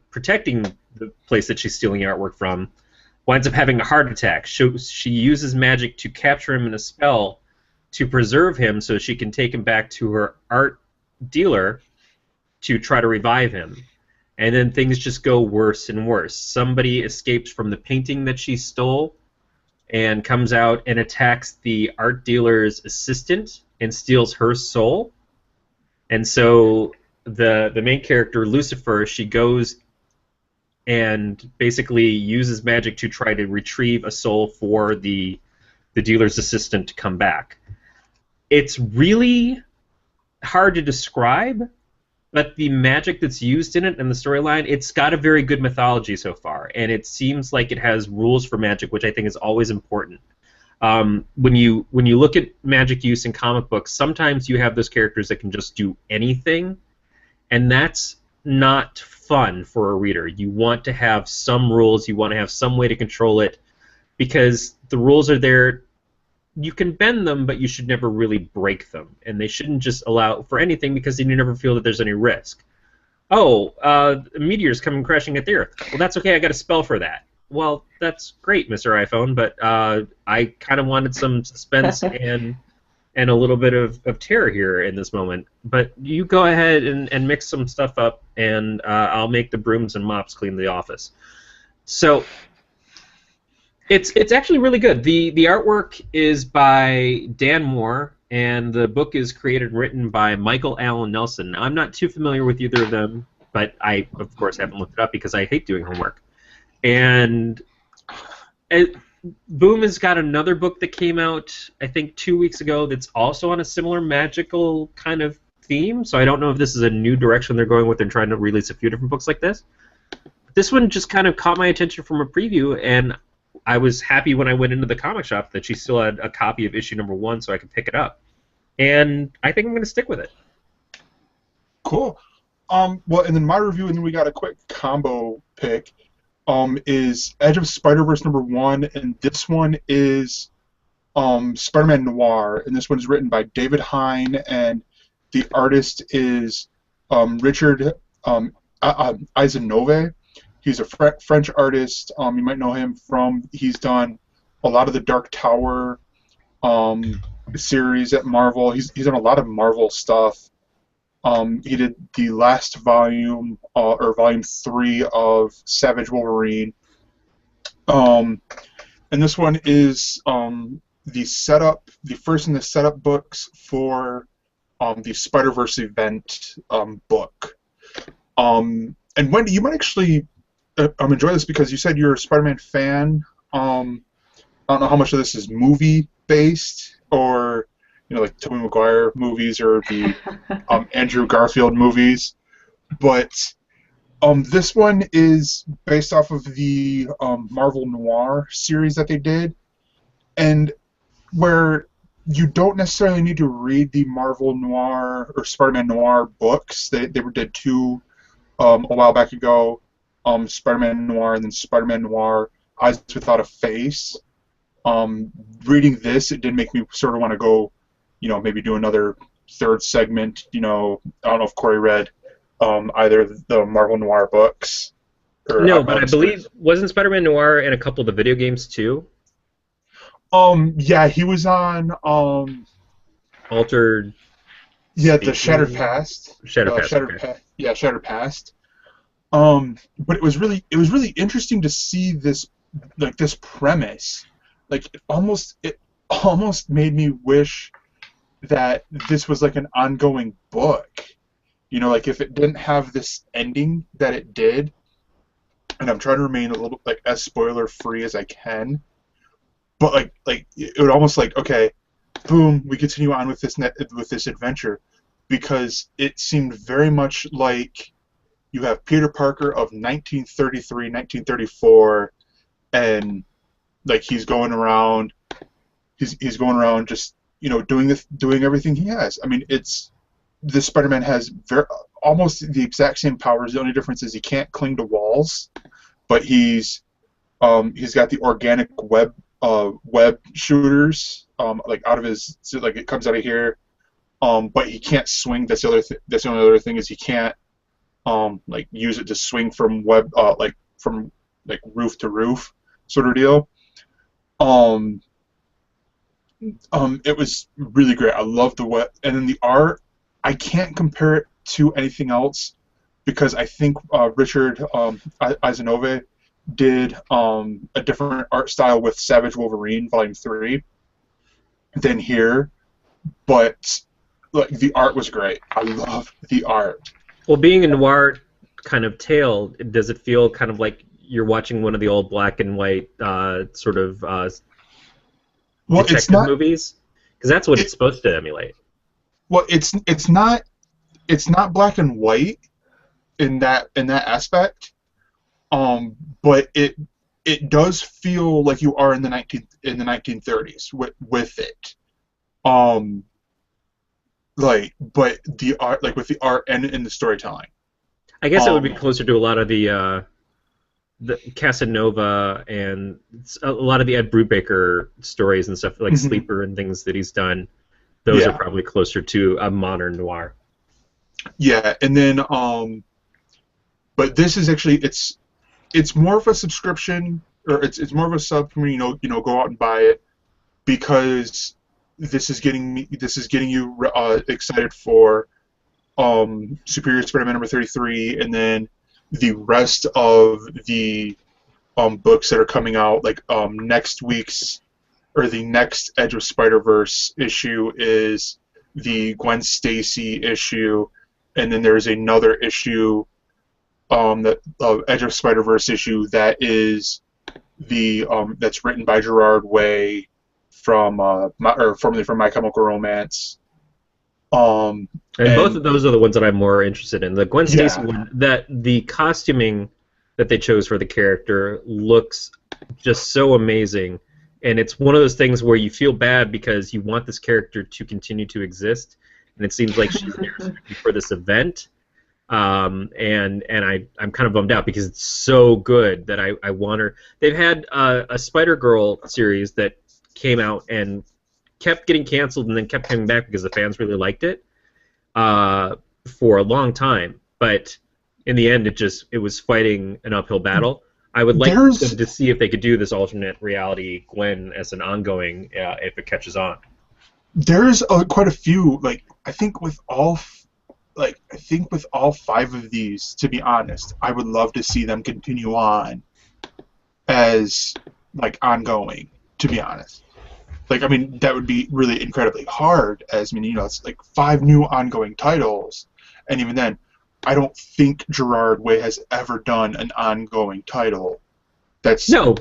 protecting the place that she's stealing artwork from winds up having a heart attack. She uses magic to capture him in a spell to preserve him so she can take him back to her art dealer to try to revive him. And then things just go worse and worse. Somebody escapes from the painting that she stole and comes out and attacks the art dealer's assistant and steals her soul. And so the main character, Lucifer, she goes and basically uses magic to try to retrieve a soul for the dealer's assistant to come back. It's really hard to describe, but the magic that's used in it and the storyline, it's got a very good mythology so far, and it seems like it has rules for magic, which I think is always important. When you look at magic use in comic books, sometimes you have those characters that can just do anything, and that's not fun for a reader. You want to have some rules, you want to have some way to control it, because the rules are there. You can bend them, but you should never really break them, and they shouldn't just allow for anything because then you never feel that there's any risk. Oh, a meteor's coming crashing at the Earth. Well, that's okay, I got a spell for that. Well, that's great, Mr. iPhone, but I kind of wanted some suspense and and a little bit of terror here in this moment. But you go ahead and mix some stuff up, and I'll make the brooms and mops clean the office. So it's actually really good. The artwork is by Dan Moore, and the book is created and written by Michael Allen Nelson. I'm not too familiar with either of them, but I, of course, haven't looked it up because I hate doing homework. And Boom has got another book that came out, I think, 2 weeks ago that's also on a similar magical kind of theme, so I don't know if this is a new direction they're going with and trying to release a few different books like this. This one just kind of caught my attention from a preview, and I was happy when I went into the comic shop that she still had a copy of issue number 1 so I could pick it up. And I think I'm going to stick with it. Cool. Well, and then my review, and then we got a quick combo pick, is Edge of Spider-Verse number 1, and this one is Spider-Man Noir, and this one is written by David Hine, and the artist is Richard Eisenove. He's a French artist. You might know him from, he's done a lot of the Dark Tower series at Marvel. He's done a lot of Marvel stuff. He did the last volume, or volume 3 of Savage Wolverine. And this one is the setup, the first in the setup books for the Spider-Verse event book. And Wendy, you might actually enjoy this because you said you're a Spider-Man fan. I don't know how much of this is movie-based or, you know, like Tobey Maguire movies or the Andrew Garfield movies, but this one is based off of the Marvel Noir series that they did, and where you don't necessarily need to read the Marvel Noir or Spider-Man Noir books. They did 2 a while back ago, Spider-Man Noir and then Spider-Man Noir Eyes Without a Face. Reading this, it did make me sort of want to go, you know, maybe do another 3rd segment. You know, I don't know if Corey read either the Marvel Noir books. Or, no, but I believe, wasn't Spider-Man Noir in a couple of the video games too? Yeah, he was on Altered. Yeah, the Shattered Past. Shattered Past. Yeah, Shattered Past. But it was really interesting to see this, like, this premise. Like, it almost made me wish that this was like an ongoing book. You know, like if it didn't have this ending that it did, and I'm trying to remain a little bit like as spoiler free as I can, but like it would almost like, okay, boom, we continue on with this adventure, because it seemed very much like you have Peter Parker of 1933, 1934, and like he's going around just, you know, doing everything he has. I mean, this Spider-Man has almost the exact same powers. The only difference is he can't cling to walls, but he's got the organic web shooters, like out of his, so like it comes out of here, but he can't swing. That's the only other thing is he can't like use it to swing from from roof to roof sort of deal. It was really great. I love the web, and then the art, I can't compare it to anything else because I think Richard Eisenove did a different art style with Savage Wolverine Volume 3 than here, but like the art was great. I love the art. Well, being a noir kind of tale, does it feel kind of like you're watching one of the old black and white sort of detective movies? Because that's what it's supposed to emulate. Well, it's not black and white in that aspect, but it does feel like you are in the 1930s with it, but the art, like with the art and in the storytelling. I guess it would be closer to a lot of the Casanova and a lot of the Ed Brubaker stories and stuff, like Sleeper and things that he's done. Those are probably closer to a modern noir. Yeah, and then but this is actually it's more of a subscription, or it's more of a sub for me. You know, go out and buy it because this is getting you excited for Superior Spider-Man number 33, and then the rest of the books that are coming out, like next week's or the next Edge of Spider-Verse issue is the Gwen Stacy issue, and then there's another issue, that Edge of Spider-Verse issue that is the that's written by Gerard Way from formerly from My Chemical Romance. And both of those are the ones that I'm more interested in. The Gwen Stacy one, that the costuming that they chose for the character looks just so amazing, and it's one of those things where you feel bad because you want this character to continue to exist, and it seems like she's there for this event, and I'm kind of bummed out because it's so good that I want her. They've had a Spider-Girl series that came out and kept getting canceled and then kept coming back because the fans really liked it for a long time, but in the end it was fighting an uphill battle. I would like them to see if they could do this alternate reality Gwen as an ongoing if it catches on. There's quite a few, like I think with all five of these, to be honest, I would love to see them continue on as like ongoing, to be honest. Like, I mean, that would be really incredibly hard, as, I mean, you know, it's like 5 new ongoing titles, and even then, I don't think Gerard Way has ever done an ongoing title. No,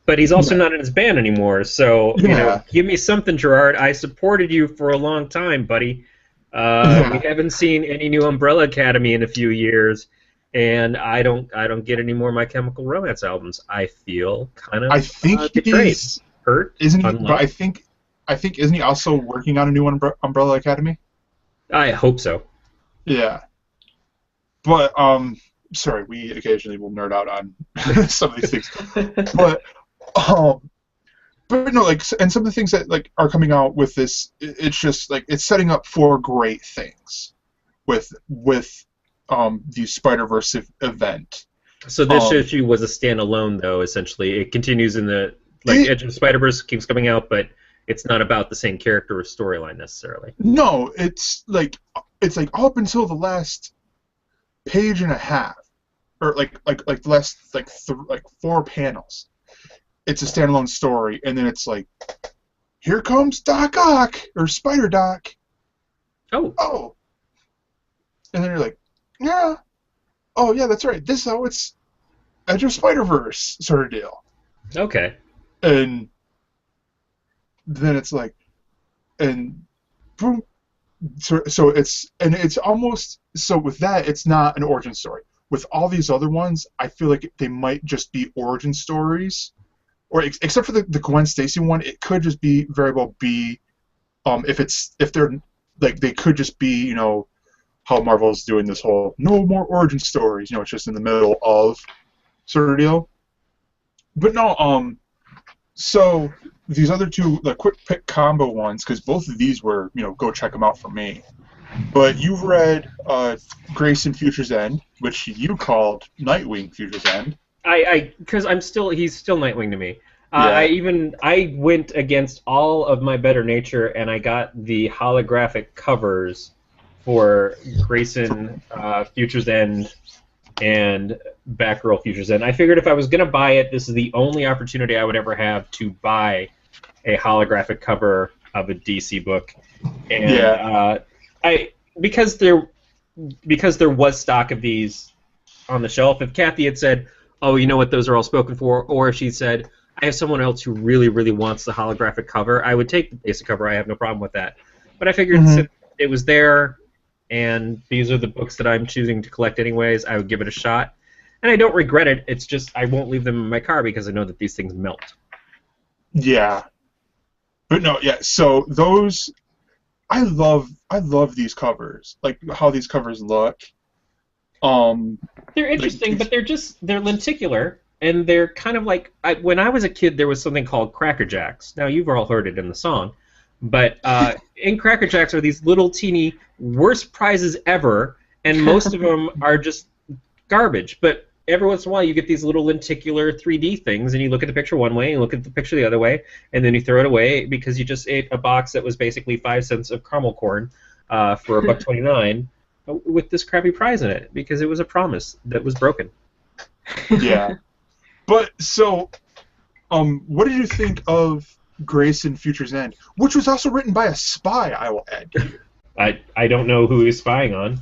but he's also not in his band anymore, so, you know, give me something, Gerard. I supported you for a long time, buddy. We haven't seen any new Umbrella Academy in a few years, and I don't get any more My Chemical Romance albums. I feel kind of betrayed. Hurt, isn't he? But I think isn't he also working on a new Umbrella Academy? I hope so. Yeah, but sorry, we occasionally will nerd out on some of these things, but no, like, and some of the things that like are coming out with this, it's just like it's setting up for great things with the Spider-Verse event. So this issue was a standalone, though. Essentially, it continues in the. Like Edge of Spider-Verse keeps coming out, but it's not about the same character or storyline necessarily. No, it's like up until the last page and a half, or like the last 4 panels. It's a standalone story, and then it's like, here comes Doc Ock or Spider Doc. Oh, and then you're like, yeah, oh yeah, that's right. This is how it's Edge of Spider-Verse sort of deal. Okay. And then it's like, and boom. So it's almost, so with that, it's not an origin story. With all these other ones, I feel like they might just be origin stories, or except for the Gwen Stacy one, it could just be very well be, if they're like, they could just be, you know, how Marvel's doing this whole no more origin stories, you know, it's just in the middle of sort of deal. But no, so these other 2, like, quick pick combo ones, because both of these were, you know, go check them out for me. But you've read Grayson Future's End, which you called Nightwing Future's End. Because he's still Nightwing to me. I went against all of my better nature, and I got the holographic covers for Grayson Future's End and Batgirl Future's End. I figured if I was going to buy it, this is the only opportunity I would ever have to buy a holographic cover of a DC book. And because there was stock of these on the shelf, if Kathy had said, oh, you know what, those are all spoken for, or if she said, I have someone else who really, really wants the holographic cover, I would take the basic cover. I have no problem with that. But I figured since it was there, and these are the books that I'm choosing to collect anyways, I would give it a shot. And I don't regret it. It's just I won't leave them in my car because I know that these things melt. Yeah. But no, yeah, so those, I love these covers. Like, how these covers look. They're interesting, but they're lenticular, and they're kind of like, when I was a kid, there was something called Cracker Jacks. Now, you've all heard it in the song. But in Cracker Jacks are these little teeny worst prizes ever, and most of them are just garbage. But every once in a while you get these little lenticular 3D things, and you look at the picture one way, and you look at the picture the other way, and then you throw it away because you just ate a box that was basically 5 cents of caramel corn for $1.29 with this crappy prize in it because it was a promise that was broken. Yeah. But so, what did you think of Grace in Future's End, which was also written by a spy? I will add here. I don't know who he's spying on.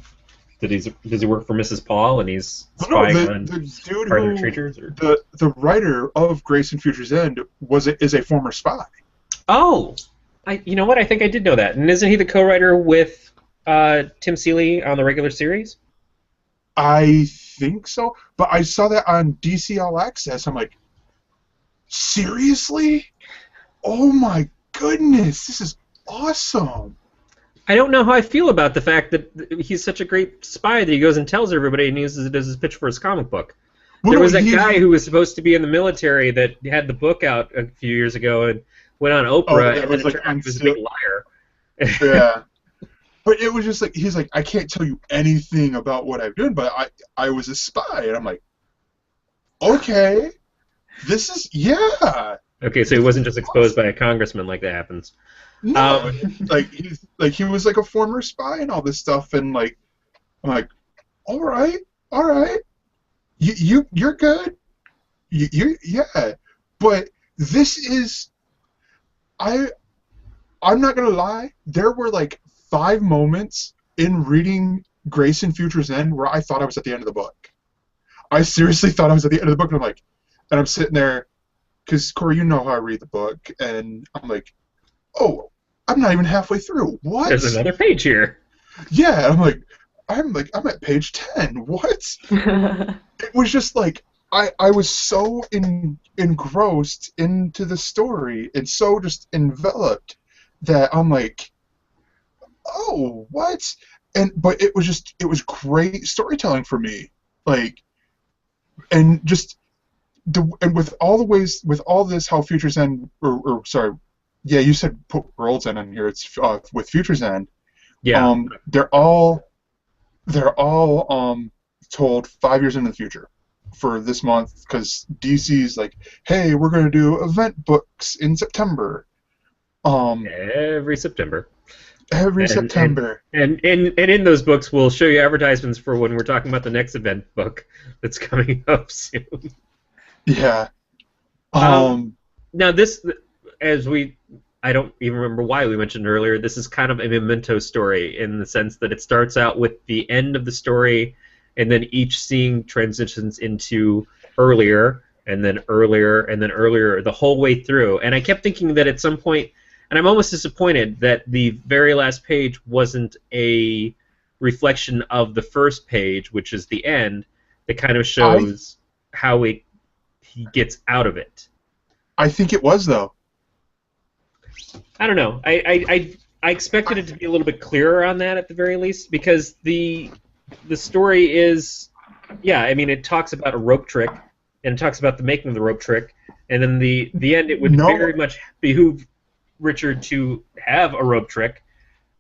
Does he work for Mrs. Paul and he's spying on the dude Harlem Treaters? Or? The writer of Grace in Future's End is a former spy. Oh, you know what? I think I did know that. And isn't he the co-writer with Tim Seeley on the regular series? I think so, but I saw that on DC All Access. I'm like, seriously? Oh my goodness, this is awesome. I don't know how I feel about the fact that he's such a great spy that he goes and tells everybody and uses it as his pitch for his comic book. There was that guy who was supposed to be in the military that had the book out a few years ago and went on Oprah and then it turned out he was a big liar. Yeah. But it was just like, he's like, I can't tell you anything about what I've done, but I was a spy. And I'm like, okay, this is, yeah. Okay, so he wasn't just exposed by a congressman like that happens. No, he was like a former spy and all this stuff, and like, I'm like, all right, you're good, yeah, but this is, I'm not gonna lie, there were like 5 moments in reading Grace in Future's End where I thought I was at the end of the book. I seriously thought I was at the end of the book, and I'm sitting there, because Corey, you know how I read the book, and I'm like, oh, I'm not even halfway through. What? There's another page here. Yeah, I'm at page 10. What? It was just like I was so engrossed into the story and so just enveloped that I'm like, oh, what? But it was great storytelling for me. Like, and just with all this, how Future's End, or sorry, yeah, you said put World's End in here. It's with Future's End. Yeah. They're all told 5 years into the future for this month, because DC's like, hey, we're gonna do event books in September. Every September. September. And in those books, we'll show you advertisements for when we're talking about the next event book that's coming up soon. Yeah. Now this, I don't even remember why we mentioned earlier, this is kind of a memento story in the sense that it starts out with the end of the story, and then each scene transitions into earlier, and then earlier, and then earlier, the whole way through. And I kept thinking that at some point, and I'm almost disappointed that the very last page wasn't a reflection of the first page, which is the end, that kind of shows how he gets out of it. I think it was, though. I don't know. I expected it to be a little bit clearer on that at the very least, because the story is, yeah, I mean, it talks about a rope trick, and it talks about the making of the rope trick, and then the end, it would very much behoove Richard to have a rope trick,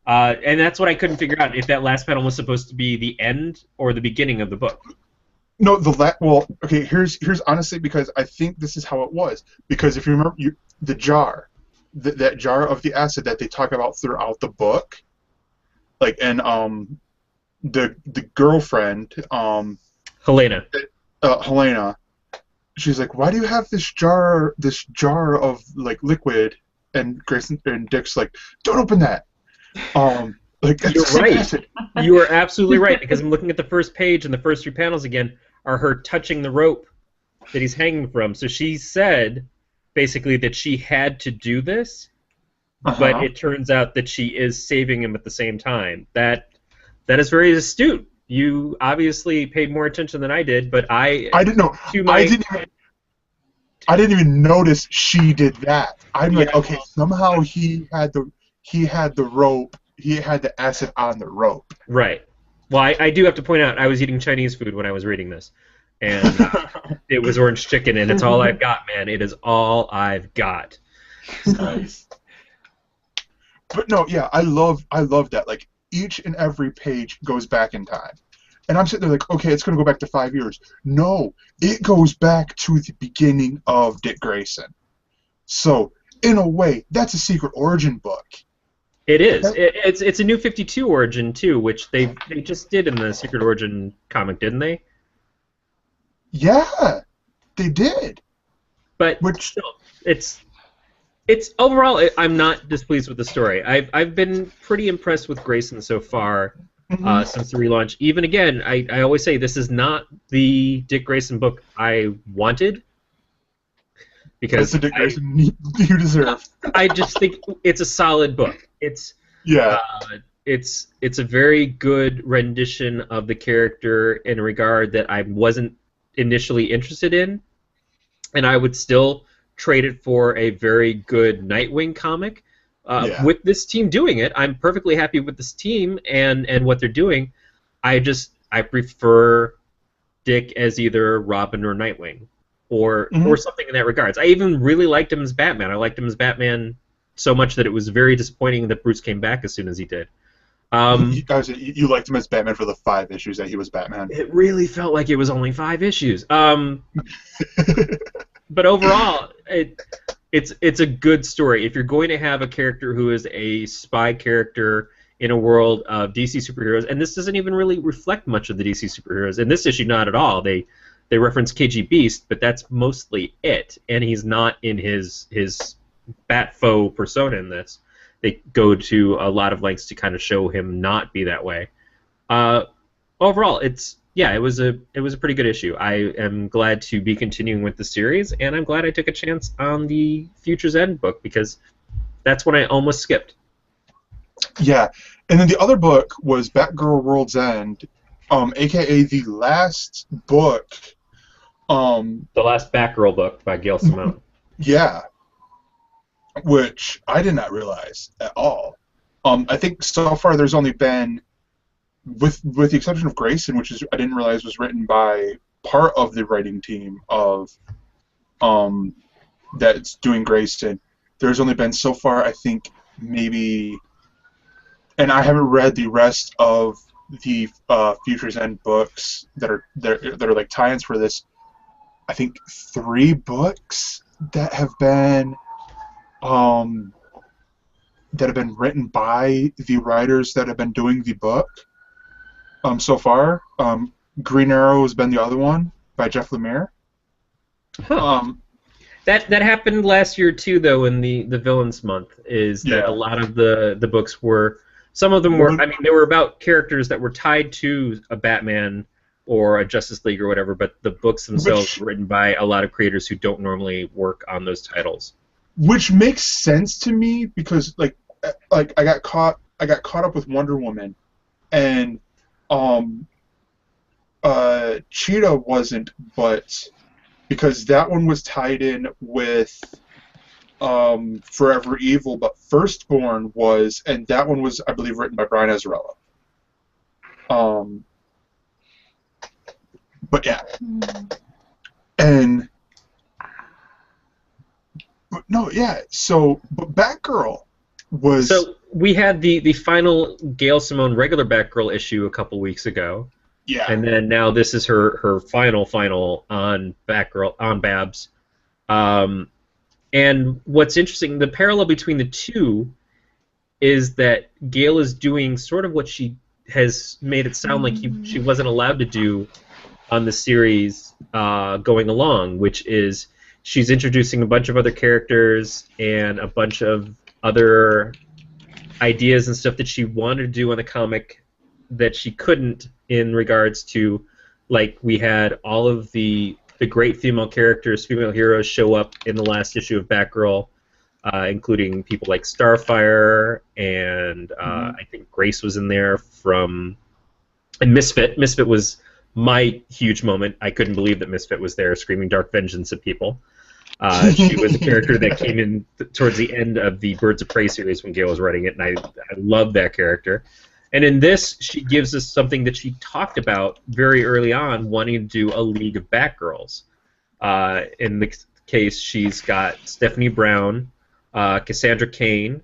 and that's what I couldn't figure out, if that last panel was supposed to be the end or the beginning of the book. No, well, okay, here's honestly, because I think this is how it was, because if you remember, the jar, that jar of the acid that they talk about throughout the book, like, and the girlfriend, Helena, she's like, why do you have this jar of like liquid? And Grace and Dick's like, don't open that. Like, you're right. You are absolutely right, because I'm looking at the first page, and the first 3 panels again are her touching the rope that he's hanging from. So she said basically that she had to do this, but it turns out that she is saving him at the same time. That is very astute. You obviously paid more attention than I did, but I didn't know. I didn't even notice she did that. I'm like, okay, somehow he had the rope. He had the acid on the rope. Right. Well, I do have to point out, I was eating Chinese food when I was reading this, and it was orange chicken, and it's all I've got, man. It is all I've got. Nice. But no, yeah, I love that. Like, each and every page goes back in time, And I'm sitting there like, okay, it's going to go back to 5 years. No, it goes back to the beginning of Dick Grayson. So, in a way, that's a secret origin book. It is. It's a New 52 origin too, which they just did in the Secret Origin comic, didn't they? Yeah, they did. But still, it's overall, I'm not displeased with the story. I've been pretty impressed with Grayson so far since the relaunch. Even again, I always say this is not the Dick Grayson book I wanted. Because that's the Dick Grayson you deserve. I just think it's a solid book. It's a very good rendition of the character in a regard that I wasn't initially interested in, and I would still trade it for a very good Nightwing comic. With this team doing it, I'm perfectly happy with this team and what they're doing. I prefer Dick as either Robin or Nightwing. Or something in that regards. I even really liked him as Batman. I liked him as Batman so much that it was very disappointing that Bruce came back as soon as he did. You liked him as Batman for the 5 issues that he was Batman. It really felt like it was only 5 issues. But overall, it's a good story. If you're going to have a character who is a spy character in a world of DC superheroes, and this doesn't even really reflect much of the DC superheroes. In this issue, not at all. They reference KG Beast, but that's mostly it, and he's not in his bat foe persona in this. They go to a lot of lengths to kind of show him not be that way. Overall, it was a pretty good issue. I am glad to be continuing with the series, and I'm glad I took a chance on the Future's End book because that's when I almost skipped. Yeah, and then the other book was Batgirl World's End, aka the last book. The last Batgirl book by Gail Simone. Yeah, which I did not realize at all. I think so far there's only been, with the exception of Grayson, which I didn't realize was written by part of the writing team of that's doing Grayson. There's only been so far, I think maybe, and I haven't read the rest of the Future's End books that are like tie-ins for this. I think 3 books that have been written by the writers that have been doing the book so far. Green Arrow has been the other one by Jeff Lemire. Huh. That happened last year too, though. In the Villains Month, that a lot of the books were. Some of them were. I mean, they were about characters that were tied to a Batman or a Justice League or whatever, but the books themselves were written by a lot of creators who don't normally work on those titles. Which makes sense to me because like I got caught up with Wonder Woman, and Cheetah wasn't, but because that one was tied in with Forever Evil, but Firstborn was, and that one was, I believe, written by Brian Azzarello. But yeah, and no, yeah. So, but Batgirl was. So we had the final Gail Simone regular Batgirl issue a couple weeks ago. Yeah. And then now this is her final on Batgirl on Babs. And what's interesting, the parallel between the two is that Gail is doing sort of what she has made it sound like she wasn't allowed to do on the series going along, which is she's introducing a bunch of other characters and a bunch of other ideas and stuff that she wanted to do on the comic that she couldn't, in regards to, like, we had all of the great female characters, female heroes show up in the last issue of Batgirl, including people like Starfire, and I think Grace was in there and Misfit. Misfit was my huge moment. I couldn't believe that Misfit was there screaming dark vengeance at people. She was a character that came in towards the end of the Birds of Prey series when Gail was writing it, and I loved that character. And in this, she gives us something that she talked about very early on, wanting to do a League of Batgirls. In the case, she's got Stephanie Brown, Cassandra Cain,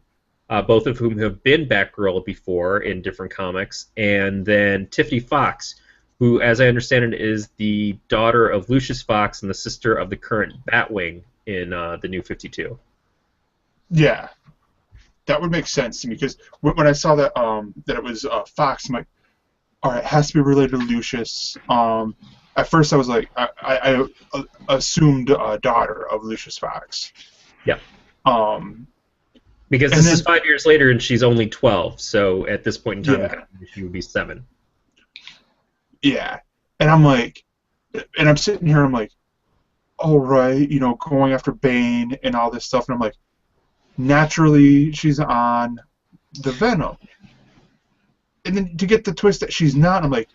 both of whom have been Batgirl before in different comics, and then Tiffany Fox, who, as I understand it, is the daughter of Lucius Fox and the sister of the current Batwing in the New 52. Yeah, that would make sense to me because when I saw that that it was Fox, I'm like, all right, it has to be related to Lucius. At first, I was like, I assumed daughter of Lucius Fox. Yeah. Um, Because this is 5 years later, and she's only 12. So at this point in time, she would be 7. Yeah, and I'm like, and I'm sitting here, I'm like, all right, you know, going after Bane and all this stuff, and I'm like, naturally, she's on the Venom. And then to get the twist that she's not, I'm like,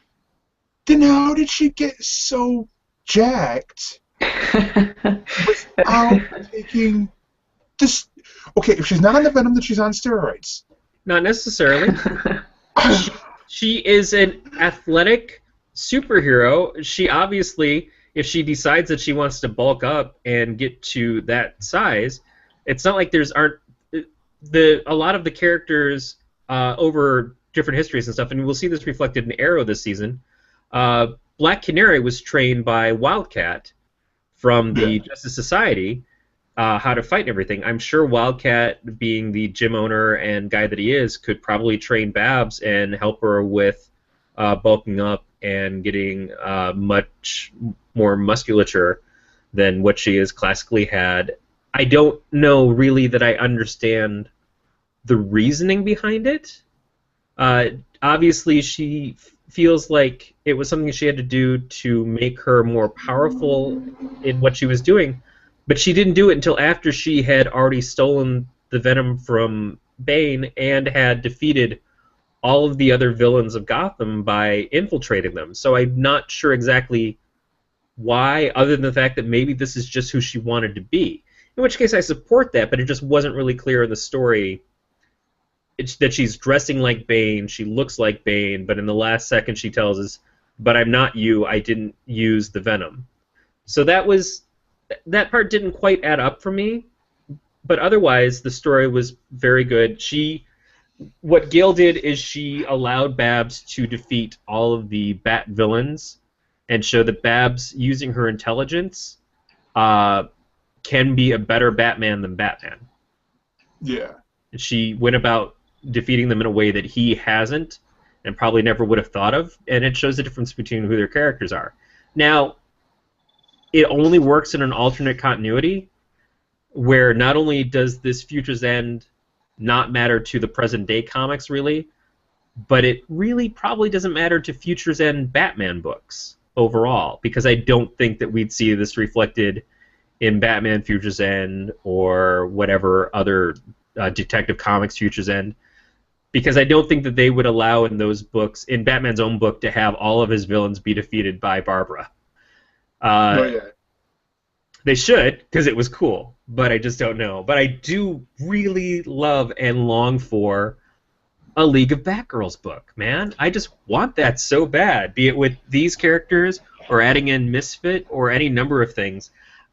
then how did she get so jacked without taking this? Okay, if she's not on the Venom, then she's on steroids. Not necessarily. She is an athletic superhero. She obviously, if she decides that she wants to bulk up and get to that size, it's not like a lot of the characters over different histories and stuff, and we'll see this reflected in Arrow this season. Black Canary was trained by Wildcat from the Justice Society how to fight and everything. I'm sure Wildcat, being the gym owner and guy that he is, could probably train Babs and help her with bulking up and getting much more musculature than what she has classically had. I don't know really that I understand the reasoning behind it. Obviously, she feels like it was something she had to do to make her more powerful in what she was doing, but she didn't do it until after she had already stolen the Venom from Bane and had defeated all of the other villains of Gotham by infiltrating them. So I'm not sure exactly why, other than the fact that maybe this is just who she wanted to be. In which case I support that, but it just wasn't really clear in the story. It's that she's dressing like Bane, she looks like Bane, but in the last second she tells us, but I'm not you, I didn't use the Venom. So that part didn't quite add up for me, but otherwise the story was very good. What Gail did is she allowed Babs to defeat all of the Bat villains and show that Babs, using her intelligence, can be a better Batman than Batman. Yeah. She went about defeating them in a way that he hasn't and probably never would have thought of, and it shows the difference between who their characters are. Now, it only works in an alternate continuity where not only does this Future's End not matter to the present-day comics, really, but it really probably doesn't matter to Future's End Batman books overall, because I don't think that we'd see this reflected in Batman Future's End or whatever other Detective Comics Future's End, because I don't think that they would allow in those books, in Batman's own book, to have all of his villains be defeated by Barbara. They should, because it was cool, but I just don't know. But I do really love and long for a League of Batgirls book, man. I just want that so bad, be it with these characters or adding in Misfit or any number of things.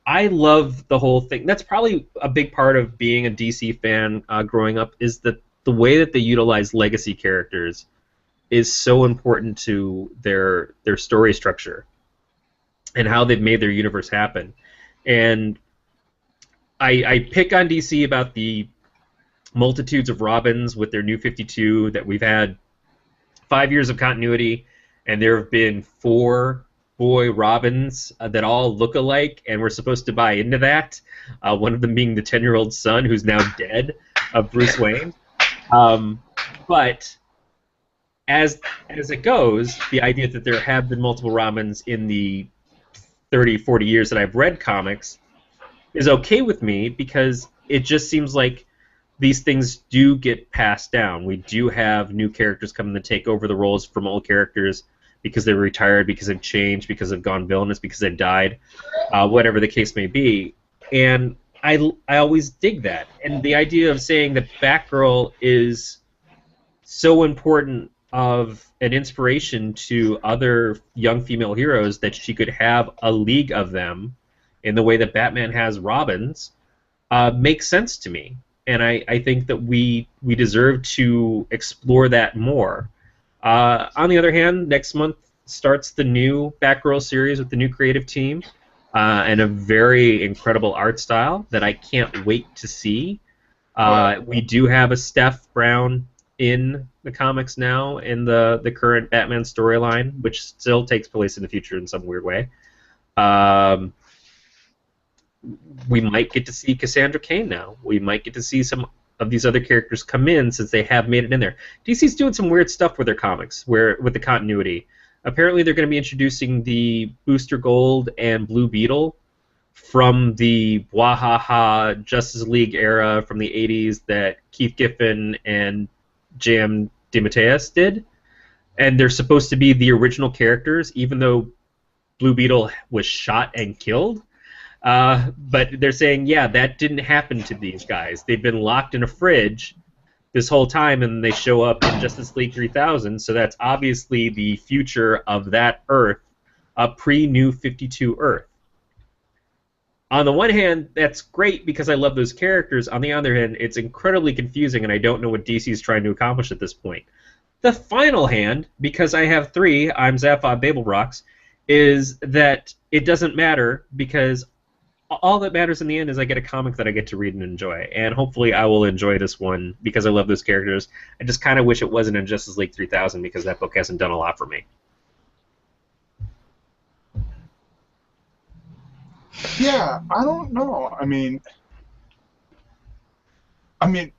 I love the whole thing. That's probably a big part of being a DC fan growing up, is that the way that they utilize legacy characters is so important to their story structure and how they've made their universe happen. And I pick on DC about the multitudes of Robins with their New 52, that we've had 5 years of continuity, and there have been 4 boy Robins that all look alike, and we're supposed to buy into that. One of them being the 10-year-old son, who's now dead, of Bruce Wayne. But as it goes, the idea that there have been multiple Robins in the 30, 40 years that I've read comics is okay with me, because it just seems like these things do get passed down. We do have new characters coming to take over the roles from old characters because they're retired, because they've changed, because they've gone villainous, because they've died, whatever the case may be. And I always dig that. And the idea of saying that Batgirl is so important of an inspiration to other young female heroes that she could have a league of them in the way that Batman has Robins makes sense to me. And I think that we deserve to explore that more. On the other hand, next month starts the new Batgirl series with the new creative team and a very incredible art style that I can't wait to see. We do have a Steph Brown in the comics now in the current Batman storyline, which still takes place in the future in some weird way. We might get to see Cassandra Cain now. We might get to see some of these other characters come in since they have made it in there. DC's doing some weird stuff with their comics, with the continuity. Apparently, they're going to be introducing the Booster Gold and Blue Beetle from the Wahaha Justice League era from the 80s that Keith Giffen and J.M. DeMatteis did. And they're supposed to be the original characters, even though Blue Beetle was shot and killed. But they're saying, yeah, that didn't happen to these guys. They've been locked in a fridge this whole time, and they show up in Justice League 3000, so that's obviously the future of that Earth, a pre-New 52 Earth. On the one hand, that's great because I love those characters. On the other hand, it's incredibly confusing, and I don't know what DC is trying to accomplish at this point. The final hand, because I have three, I'm Zaphod Babelbrox, is that it doesn't matter because all that matters in the end is I get a comic that I get to read and enjoy, and hopefully I will enjoy this one because I love those characters. I just kind of wish it wasn't in Justice League 3000 because that book hasn't done a lot for me. Yeah, I don't know. I mean, I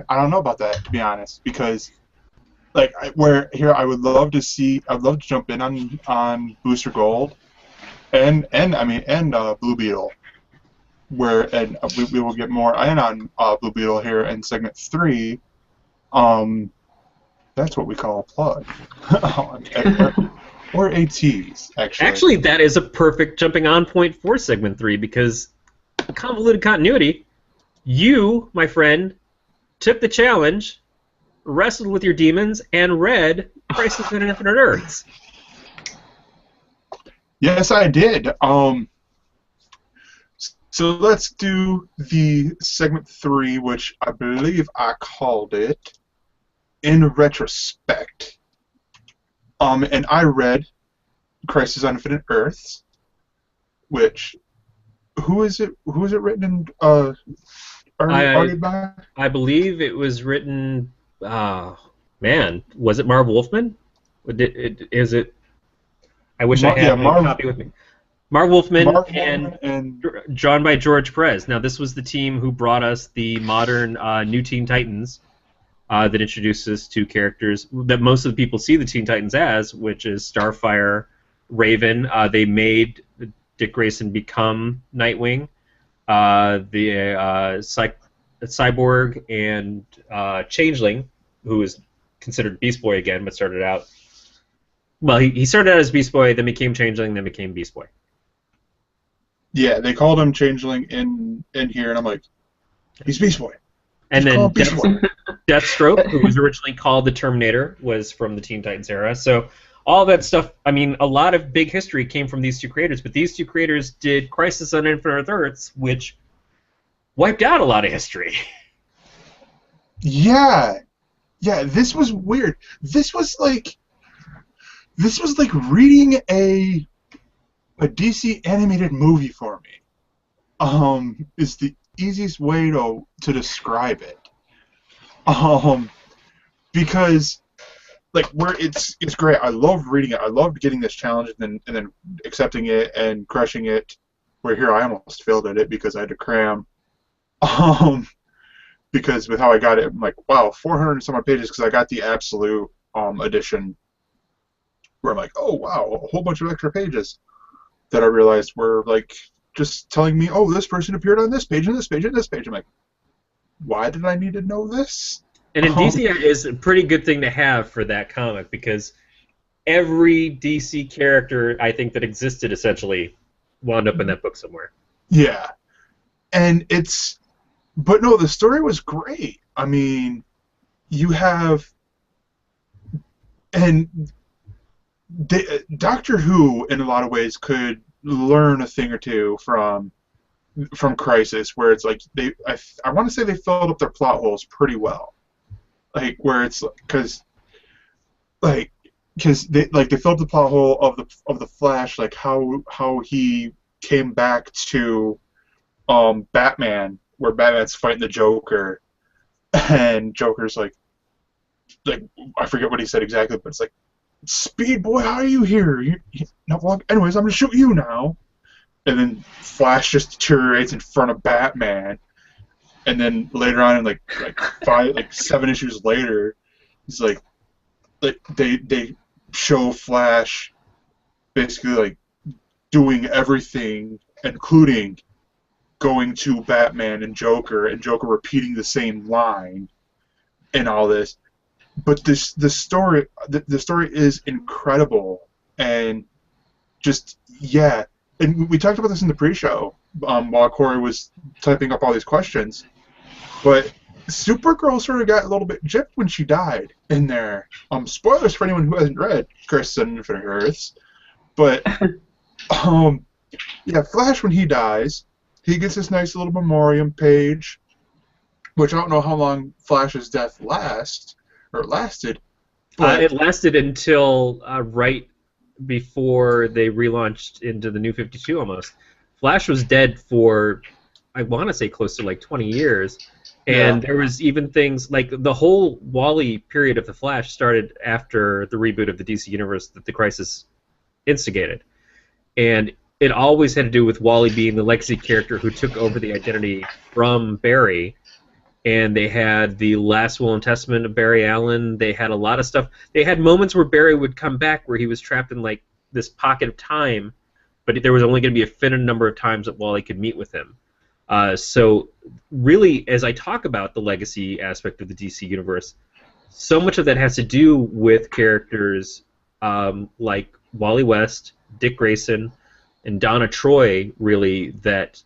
don't know about that, to be honest, because like I would love to jump in on Booster Gold and Blue Beetle, and we will get more in on Blue Beetle here in segment 3. That's what we call a plug. Or a tease, actually. Actually, that is a perfect jumping on point for segment 3 because convoluted continuity, you, my friend, took the challenge, wrestled with your demons, and read Crisis on Infinite Earths. Yes, I did. So let's do the segment 3, which I believe I called it In Retrospect. And I read Crisis on Infinite Earths, which who is it written in argued by? I believe it was written was it Marv Wolfman? Is it? I wish I had a copy with me. Marv Wolfman and drawn by George Perez. Now, this was the team who brought us the modern New Teen Titans that introduces to characters that most of the people see the Teen Titans as, which is Starfire, Raven. They made Dick Grayson become Nightwing. Cyborg and Changeling, who is considered Beast Boy again, but started out... Well, he started out as Beast Boy, then became Changeling, then became Beast Boy. Yeah, they called him Changeling in here, and I'm like, he's Beast Boy. And then Deathstroke, who was originally called the Terminator, was from the Teen Titans era. So all that stuff, I mean, a lot of big history came from these two creators, but these two creators did Crisis on Infinite Earths, which wiped out a lot of history. Yeah, this was weird. This was like reading a DC animated movie for me. Is the easiest way to describe it. Because like it's great. I love reading it. I loved getting this challenge and then accepting it and crushing it. Where here I almost failed at it because I had to cram. Because with how I got it, I'm like, wow, 400 and some odd pages because I got the absolute edition. Where I'm like, oh wow, a whole bunch of extra pages that I realized were like just telling me, oh, this person appeared on this page and this page and this page. I'm like, why did I need to know this? And in DC, it is a pretty good thing to have for that comic because every DC character I think that existed essentially wound up in that book somewhere. Yeah, and but no, the story was great. I mean, you have Doctor Who in a lot of ways could learn a thing or two from Crisis, where it's like I want to say they filled up their plot holes pretty well, like where it's because like, because they filled the plot hole of the Flash, like how he came back to Batman, where Batman's fighting the Joker, and Joker's like I forget what he said exactly, but it's like, Speed Boy, how are you here? No, well, anyways, I'm gonna shoot you now. And then Flash just deteriorates in front of Batman, and then later on, in like 7 issues later, he's like they show Flash basically like doing everything, including going to Batman and Joker repeating the same line and all this. But the story is incredible, and just and we talked about this in the pre-show while Corey was typing up all these questions. But Supergirl sort of got a little bit gypped when she died in there. Spoilers for anyone who hasn't read Crisis on Infinite Earths. But Flash, when he dies, he gets this nice little memoriam page, which I don't know how long Flash's death lasted. But it lasted until right before they relaunched into the New 52 almost. Flash was dead for, I want to say, close to like 20 years. And there was even things like the whole Wally period of the Flash started after the reboot of the DC Universe that the Crisis instigated. And it always had to do with Wally being the legacy character who took over the identity from Barry. And they had the Last Will and Testament of Barry Allen. They had a lot of stuff. They had moments where Barry would come back where he was trapped in like this pocket of time, but there was only going to be a finite number of times that Wally could meet with him. So really, as I talk about the legacy aspect of the DC Universe, so much of that has to do with characters like Wally West, Dick Grayson, and Donna Troy, really, that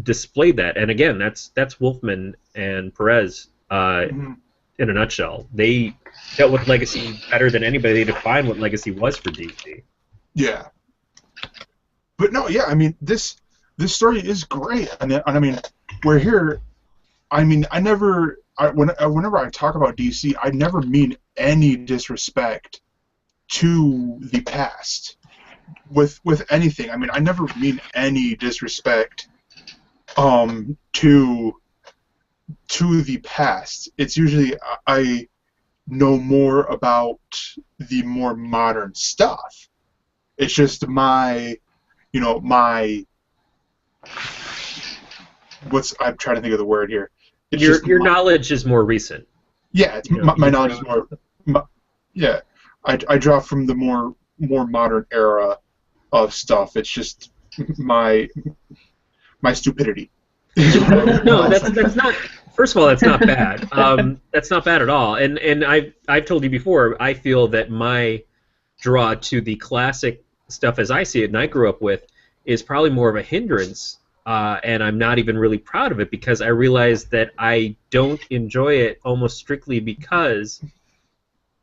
displayed that. And again, that's Wolfman and Perez in a nutshell. They dealt with legacy better than anybody. They defined what legacy was for DC. Yeah. But no, I mean, this story is great. And I mean, we're here. I mean, whenever I talk about DC, I never mean any disrespect to the past with anything. I mean, I never mean any disrespect to the past. It's usually I know more about the more modern stuff. It's just I'm trying to think of the word here. It's your knowledge is more recent. Yeah, my knowledge is more. I draw from the more modern era of stuff. It's just my stupidity. No, that's not. First of all, that's not bad. That's not bad at all. And I've told you before, I feel that my draw to the classic stuff as I see it and I grew up with is probably more of a hindrance, and I'm not even really proud of it because I realize that I don't enjoy it almost strictly because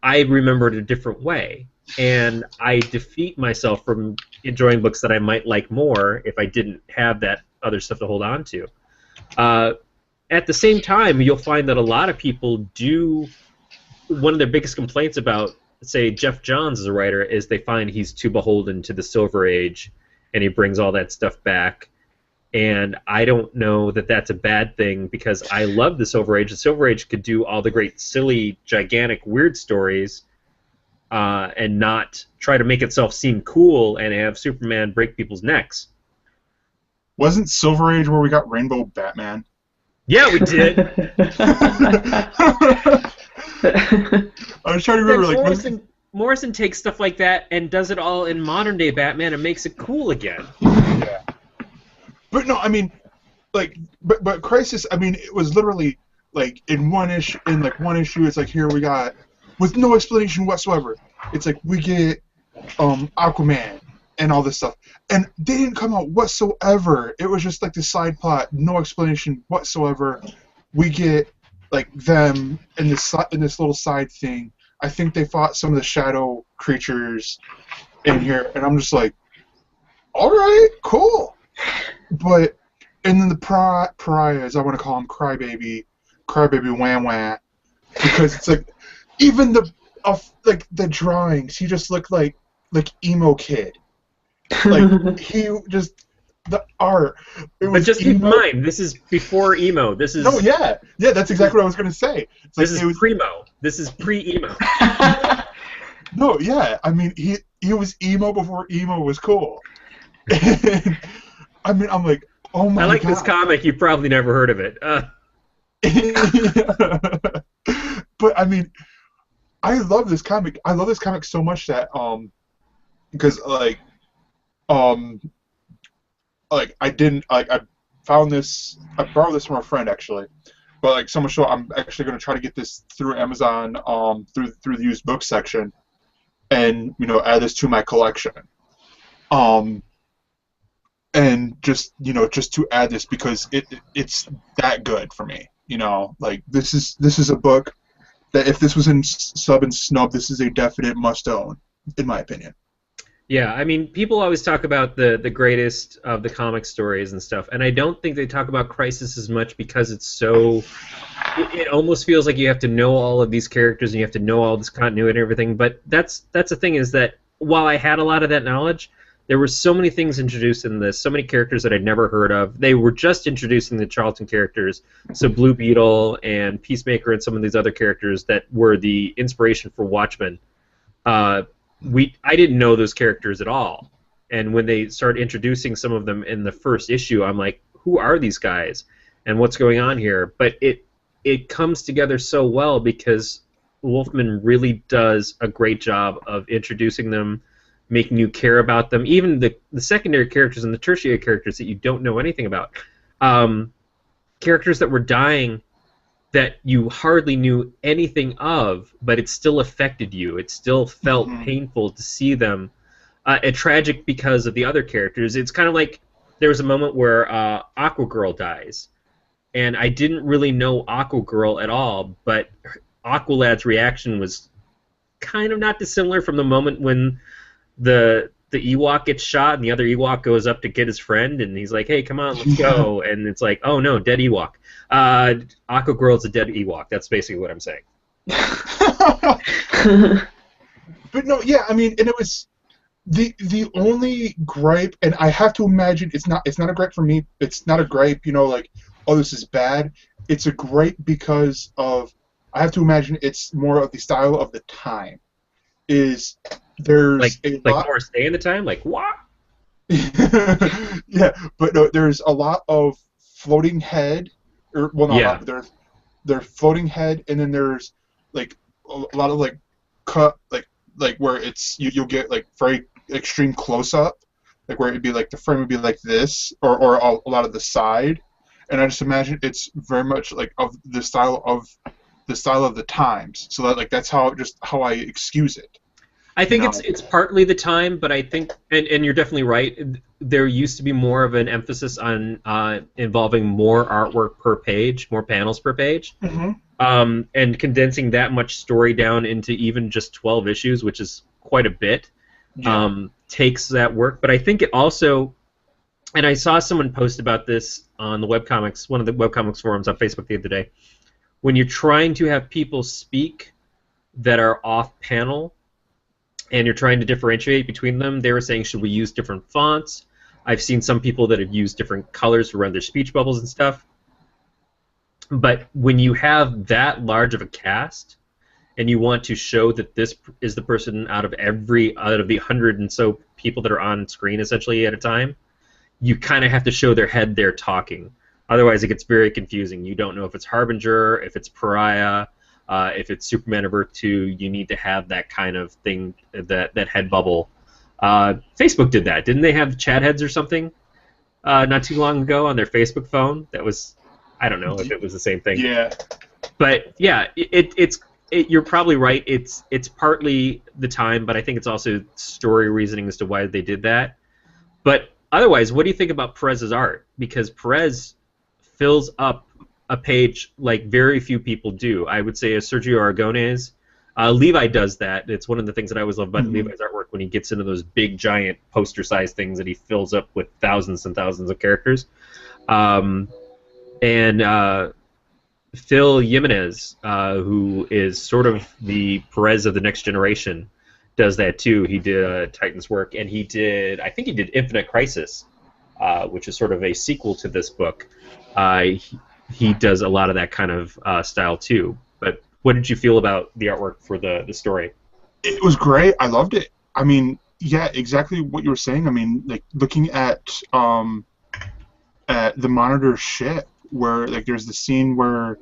I remember it a different way. And I defeat myself from enjoying books that I might like more if I didn't have that other stuff to hold on to. At the same time, you'll find that a lot of people do. One of their biggest complaints about, say, Jeff Johns as a writer is they find he's too beholden to the Silver Age, and he brings all that stuff back. And I don't know that that's a bad thing because I love the Silver Age. The Silver Age could do all the great, silly, gigantic, weird stories and not try to make itself seem cool and have Superman break people's necks. Wasn't Silver Age where we got Rainbow Batman? Yeah, we did. I was trying to remember. Morrison takes stuff like that and does it all in modern day Batman and makes it cool again. Yeah. But no, I mean, like, but Crisis. I mean, it was literally like in one issue. It's like here we got with no explanation whatsoever. It's like we get Aquaman and all this stuff, and they didn't come out whatsoever. It was just like the side plot, no explanation whatsoever. We get like them in this little side thing. I think they fought some of the shadow creatures in here, and I'm just like, all right, cool. But and then the pariahs, I want to call them Crybaby Wham Wham, because it's like even the like the drawings, he just looked like emo kid. Like he just the art. It was But just keep in emo. mind, this is before emo. This is No, yeah, that's exactly what I was gonna say. It's like this is it was primo. This is pre-emo. no, yeah. I mean, he was emo before emo was cool. And, I mean, I'm like, oh my I like god. this comic. You've probably never heard of it. But I mean, I love this comic. I love this comic so much that because I didn't like I found this. I borrowed this from a friend actually, but like so much so I'm actually going to try to get this through Amazon through the used book section, and add this to my collection. And just to add this because it's that good for me. Like this is a book that if this was in sub and snub, this is a definite must own, in my opinion. Yeah, I mean, people always talk about the greatest of the comic stories and stuff, and I don't think they talk about Crisis as much because it's so... It almost feels like you have to know all of these characters and you have to know all this continuity and everything, but that's the thing is that while I had a lot of that knowledge, there were so many things introduced in this, so many characters that I'd never heard of. They were just introducing the Charlton characters, so Blue Beetle and Peacemaker and some of these other characters that were the inspiration for Watchmen. I didn't know those characters at all, and when they started introducing some of them in the first issue, I'm like, who are these guys, and what's going on here? But it comes together so well because Wolfman really does a great job of introducing them, making you care about them, even the secondary characters and the tertiary characters that you don't know anything about. Characters that were dying that you hardly knew anything of, but it still affected you. It still felt painful to see them. Tragic because of the other characters. It's kind of like there was a moment where Aqua Girl dies, and I didn't really know Aqua Girl at all, but Aqualad's reaction was kind of not dissimilar from the moment when the Ewok gets shot and the other Ewok goes up to get his friend and he's like, hey, come on, let's go. And it's like, oh no, dead Ewok. Aqua Girl's a dead Ewok. That's basically what I'm saying. But no, yeah, I mean, and it was the only gripe, and I have to imagine it's not a gripe for me. It's not a gripe, like, oh, this is bad. It's a gripe because of, I have to imagine it's more of the style of the time. There's a lot more stay in the time, like what? Yeah, but no, there's a lot of floating head, there's floating head, and then there's like a lot of like cut, like where it's you'll get like very extreme close up, like where it'd be like the frame would be like this, or a lot of the side, and I just imagine it's very much like of the style of the times, so that like that's how I excuse it. I think it's partly the time, but I think, and you're definitely right, there used to be more of an emphasis on involving more artwork per page, more panels per page, and condensing that much story down into even just 12 issues, which is quite a bit, takes that work. But I think it also, and I saw someone post about this on the webcomics, one of the webcomics forums on Facebook the other day, when you're trying to have people speak that are off-panel, and you're trying to differentiate between them, they were saying, should we use different fonts? I've seen some people that have used different colors to run their speech bubbles and stuff. But when you have that large of a cast, and you want to show that this is the person out of the 100 and so people that are on screen essentially at a time, you kind of have to show their head there talking. Otherwise, it gets very confusing. You don't know if it's Harbinger, if it's Pariah, if it's Superman of Earth 2, you need to have that kind of thing, that head bubble. Facebook did that. Didn't they have chat heads or something not too long ago on their Facebook phone? That was, I don't know if it was the same thing. Yeah. But yeah, you're probably right. It's partly the time, but I think it's also story reasoning as to why they did that. But otherwise, what do you think about Perez's art? Because Perez fills up a page like very few people do. I would say Sergio Aragonés. Levi does that. It's one of the things that I always love about Levi's artwork when he gets into those big, giant poster-sized things that he fills up with thousands and thousands of characters. And Phil Jimenez, who is sort of the Perez of the next generation, does that too. He did Titan's work, and I think he did Infinite Crisis, which is sort of a sequel to this book. He does a lot of that kind of style too. But what did you feel about the artwork for the story? It was great. I loved it. I mean, yeah, exactly what you were saying. I mean, like looking at the Monitor ship, where like there's the scene where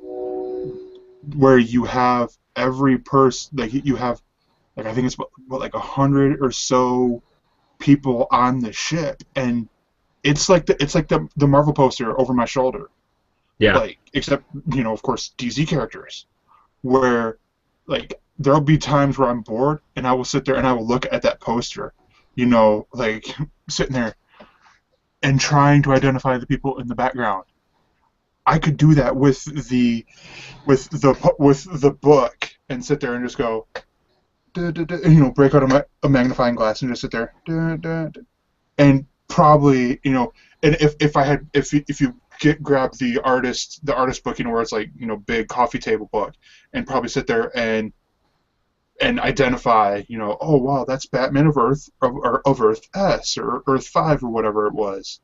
you have every person, like you have, like I think it's what like 100 or so people on the ship, and it's like the Marvel poster over my shoulder. Yeah. Like, except, you know, of course, DZ characters, where like there'll be times where I'm bored and I will sit there and I will look at that poster, you know, like sitting there and trying to identify the people in the background. I could do that with the book and sit there and just go, duh, duh, duh, and, you know, break out a magnifying glass and just sit there, duh, duh, duh, and probably, you know, and if you grab the artist book, you know, where it's like, you know, big coffee table book, and probably sit there and identify, you know, oh wow, that's Batman of Earth of Earth S or Earth 5 or whatever it was.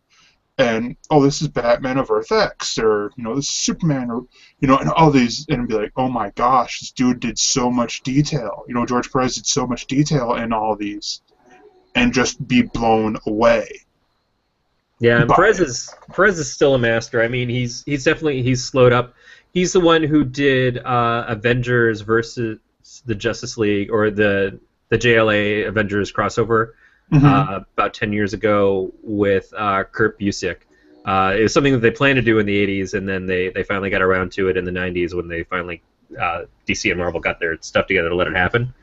And oh, this is Batman of Earth X, or you know, this is Superman, or you know, and all these, and be like, oh my gosh, this dude did so much detail. You know, George Perez did so much detail in all these, and just be blown away. Yeah, and Perez is still a master. I mean, he's definitely slowed up. He's the one who did Avengers versus the Justice League, or the JLA Avengers crossover. About 10 years ago with Kurt Busiek. It was something that they planned to do in the 80s, and then they finally got around to it in the 90s when they finally, DC and Marvel got their stuff together to let it happen.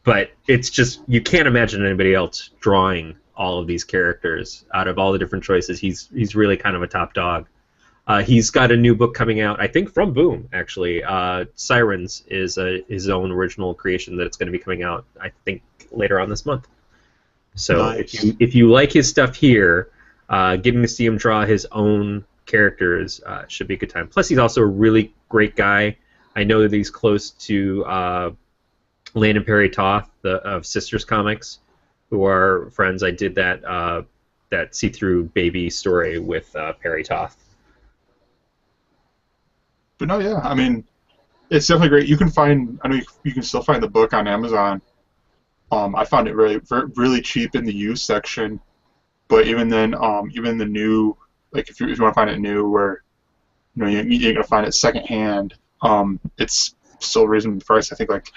But it's just, you can't imagine anybody else drawing all of these characters out of all the different choices. He's really kind of a top dog. He's got a new book coming out, I think from Boom, actually. Sirens is his own original creation that's going to be coming out, I think, later on this month. So nice. if you like his stuff here, getting to see him draw his own characters should be a good time. Plus, he's also a really great guy. I know that he's close to Lane and Perry Toth of Sisters Comics, who are friends. I did that see-through baby story with Perry Toth. But no, yeah, I mean, it's definitely great. You can find, I know you can still find the book on Amazon. I found it really cheap in the used section, but even then, even the new, like if you want to find it new, where you know you're gonna find it secondhand, it's still reasonably priced. I think like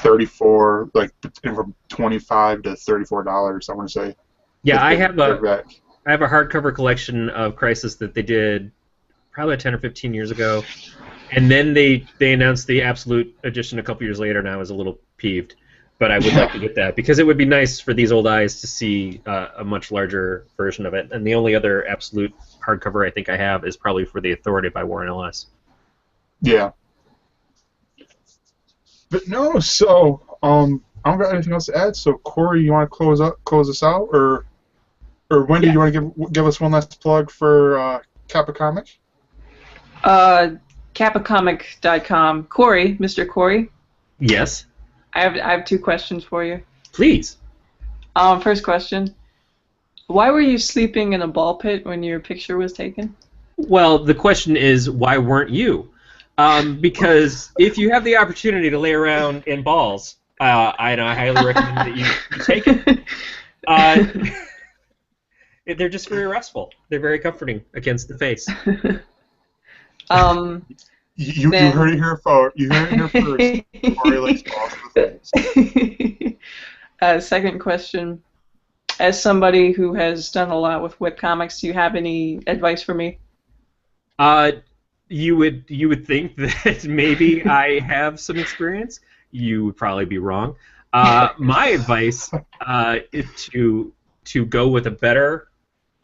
$34, like from $25 to $34. I want to say. Yeah, I have a hardcover collection of Crisis that they did probably 10 or 15 years ago, and then they announced the Absolute edition a couple years later, and I was a little peeved. But I would like to get that, because it would be nice for these old eyes to see a much larger version of it. And the only other Absolute hardcover I think I have is probably for The Authority by Warren Ellis. Yeah. But no, so I don't got anything else to add. So Corey, you want to close us out, or Wendy, you want to give us one last plug for Kappa Comic? KappaComic.com. Corey, Mr. Corey. Yes. I have two questions for you. Please. First question. Why were you sleeping in a ball pit when your picture was taken? Well, the question is, why weren't you? Because if you have the opportunity to lay around in balls, I highly recommend that you take it. They're just very restful. They're very comforting against the face. You heard it here first. You heard it here first. Corey likes balls to the face. Second question. As somebody who has done a lot with webcomics, do you have any advice for me? You would think that maybe I have some experience. You would probably be wrong. My advice is to go with a better,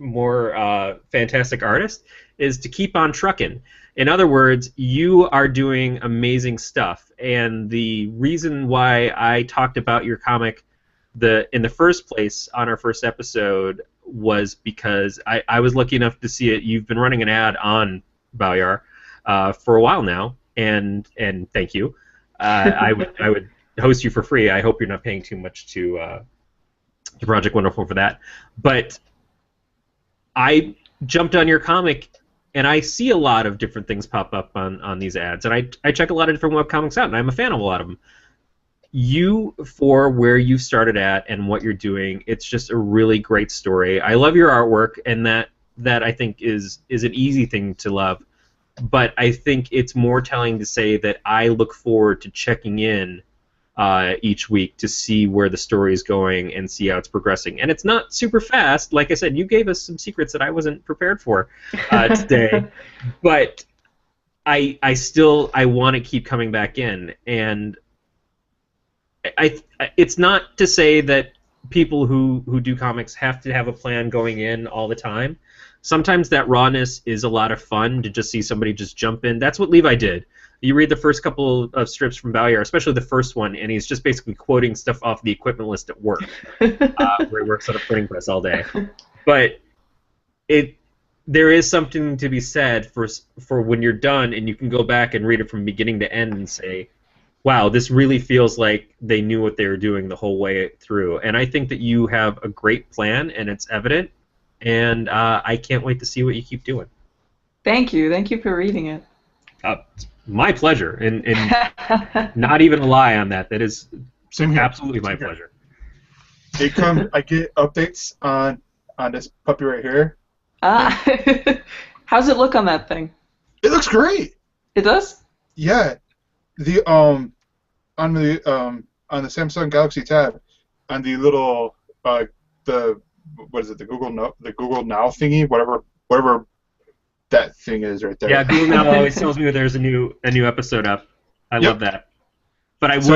more fantastic artist is to keep on trucking. In other words, you are doing amazing stuff, and the reason why I talked about your comic in the first place on our first episode was because I was lucky enough to see it. You've been running an ad on Balyar, for a while now, and thank you. I would host you for free. I hope you're not paying too much to Project Wonderful for that. But I jumped on your comic, and I see a lot of different things pop up on these ads, and I check a lot of different webcomics out, and I'm a fan of a lot of them. You, for where you started at and what you're doing, it's just a really great story. I love your artwork, and that I think is an easy thing to love. But I think it's more telling to say that I look forward to checking in each week to see where the story is going and see how it's progressing. And it's not super fast. Like I said, you gave us some secrets that I wasn't prepared for today. But I want to keep coming back in. And it's not to say that people who do comics have to have a plan going in all the time. Sometimes that rawness is a lot of fun to just see somebody just jump in. That's what Levi did. You read the first couple of strips from Valier, especially the first one, and he's just basically quoting stuff off the equipment list at work, where he works at a printing press all day. But there is something to be said for when you're done and you can go back and read it from beginning to end and say, wow, this really feels like they knew what they were doing the whole way through. And I think that you have a great plan, and it's evident, and I can't wait to see what you keep doing. Thank you. Thank you for reading it. My pleasure, and not even a lie on that. That is absolutely my pleasure. I get updates on this puppy right here. How's it look on that thing? It looks great. It does? Yeah. The on the Samsung Galaxy tab, on the little what is it, the Google Now thingy, whatever that thing is right there. Yeah, Google Now always tells me that there's a new episode up. I love that. But I would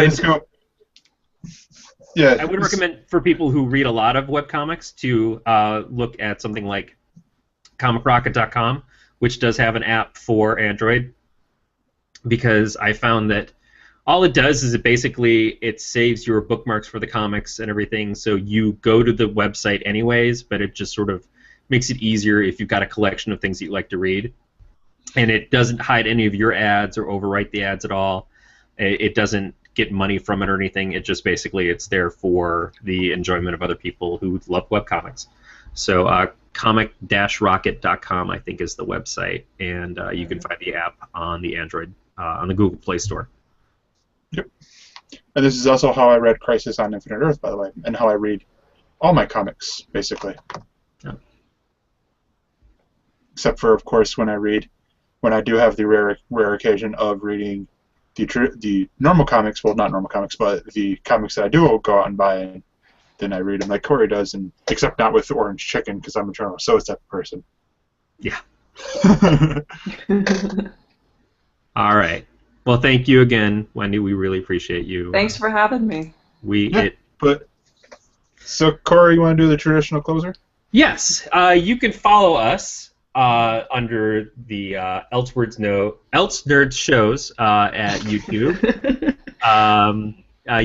recommend for people who read a lot of webcomics to look at something like comicrocket.com, which does have an app for Android, because I found that all it does is it saves your bookmarks for the comics and everything, so you go to the website anyways, but it just sort of makes it easier if you've got a collection of things that you like to read. And it doesn't hide any of your ads or overwrite the ads at all. It doesn't get money from it or anything. It just basically it's there for the enjoyment of other people who love webcomics. So comic-rocket.com I think is the website, and you can find the app on the Android on the Google Play Store. Yep. And this is also how I read Crisis on Infinite Earth, by the way, and how I read all my comics, basically. Yeah. Except for, of course, when I do have the rare occasion of reading the normal comics, well, not normal comics, but the comics that I do go out and buy, and then I read them like Corey does, and except not with Orange Chicken, because I'm a Toronto So's type of person. Yeah. All right. Well, thank you again, Wendy. We really appreciate you. Thanks for having me. So, Corey, you want to do the traditional closer? Yes. You can follow us under the ElseNerds shows at YouTube.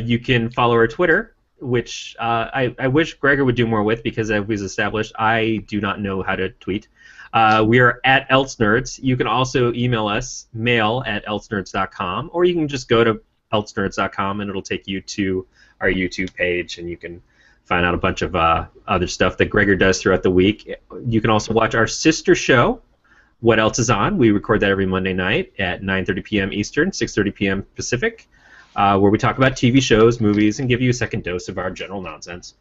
You can follow our Twitter, which I wish Gregor would do more with, because as we've established, I do not know how to tweet. We are at ElseNerds. You can also email us, mail@elsenerds.com, or you can just go to elsenerds.com and it'll take you to our YouTube page, and you can find out a bunch of other stuff that Gregor does throughout the week. You can also watch our sister show, What Else Is On. We record that every Monday night at 9:30 p.m. Eastern, 6:30 p.m. Pacific, where we talk about TV shows, movies, and give you a second dose of our general nonsense.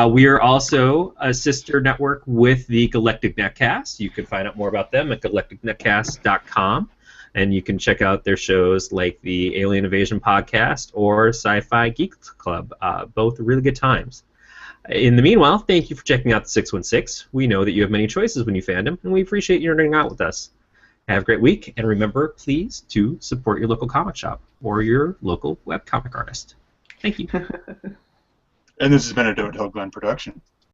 We are also a sister network with the Galactic Netcast. You can find out more about them at galacticnetcast.com, and you can check out their shows like the Alien Invasion podcast or Sci-Fi Geeks Club. Both really good times. In the meanwhile, thank you for checking out the 616. We know that you have many choices when you fandom, and we appreciate you nerding out with us. Have a great week, and remember, please, to support your local comic shop or your local webcomic artist. Thank you. And this has been a Don't Tell Glenn production.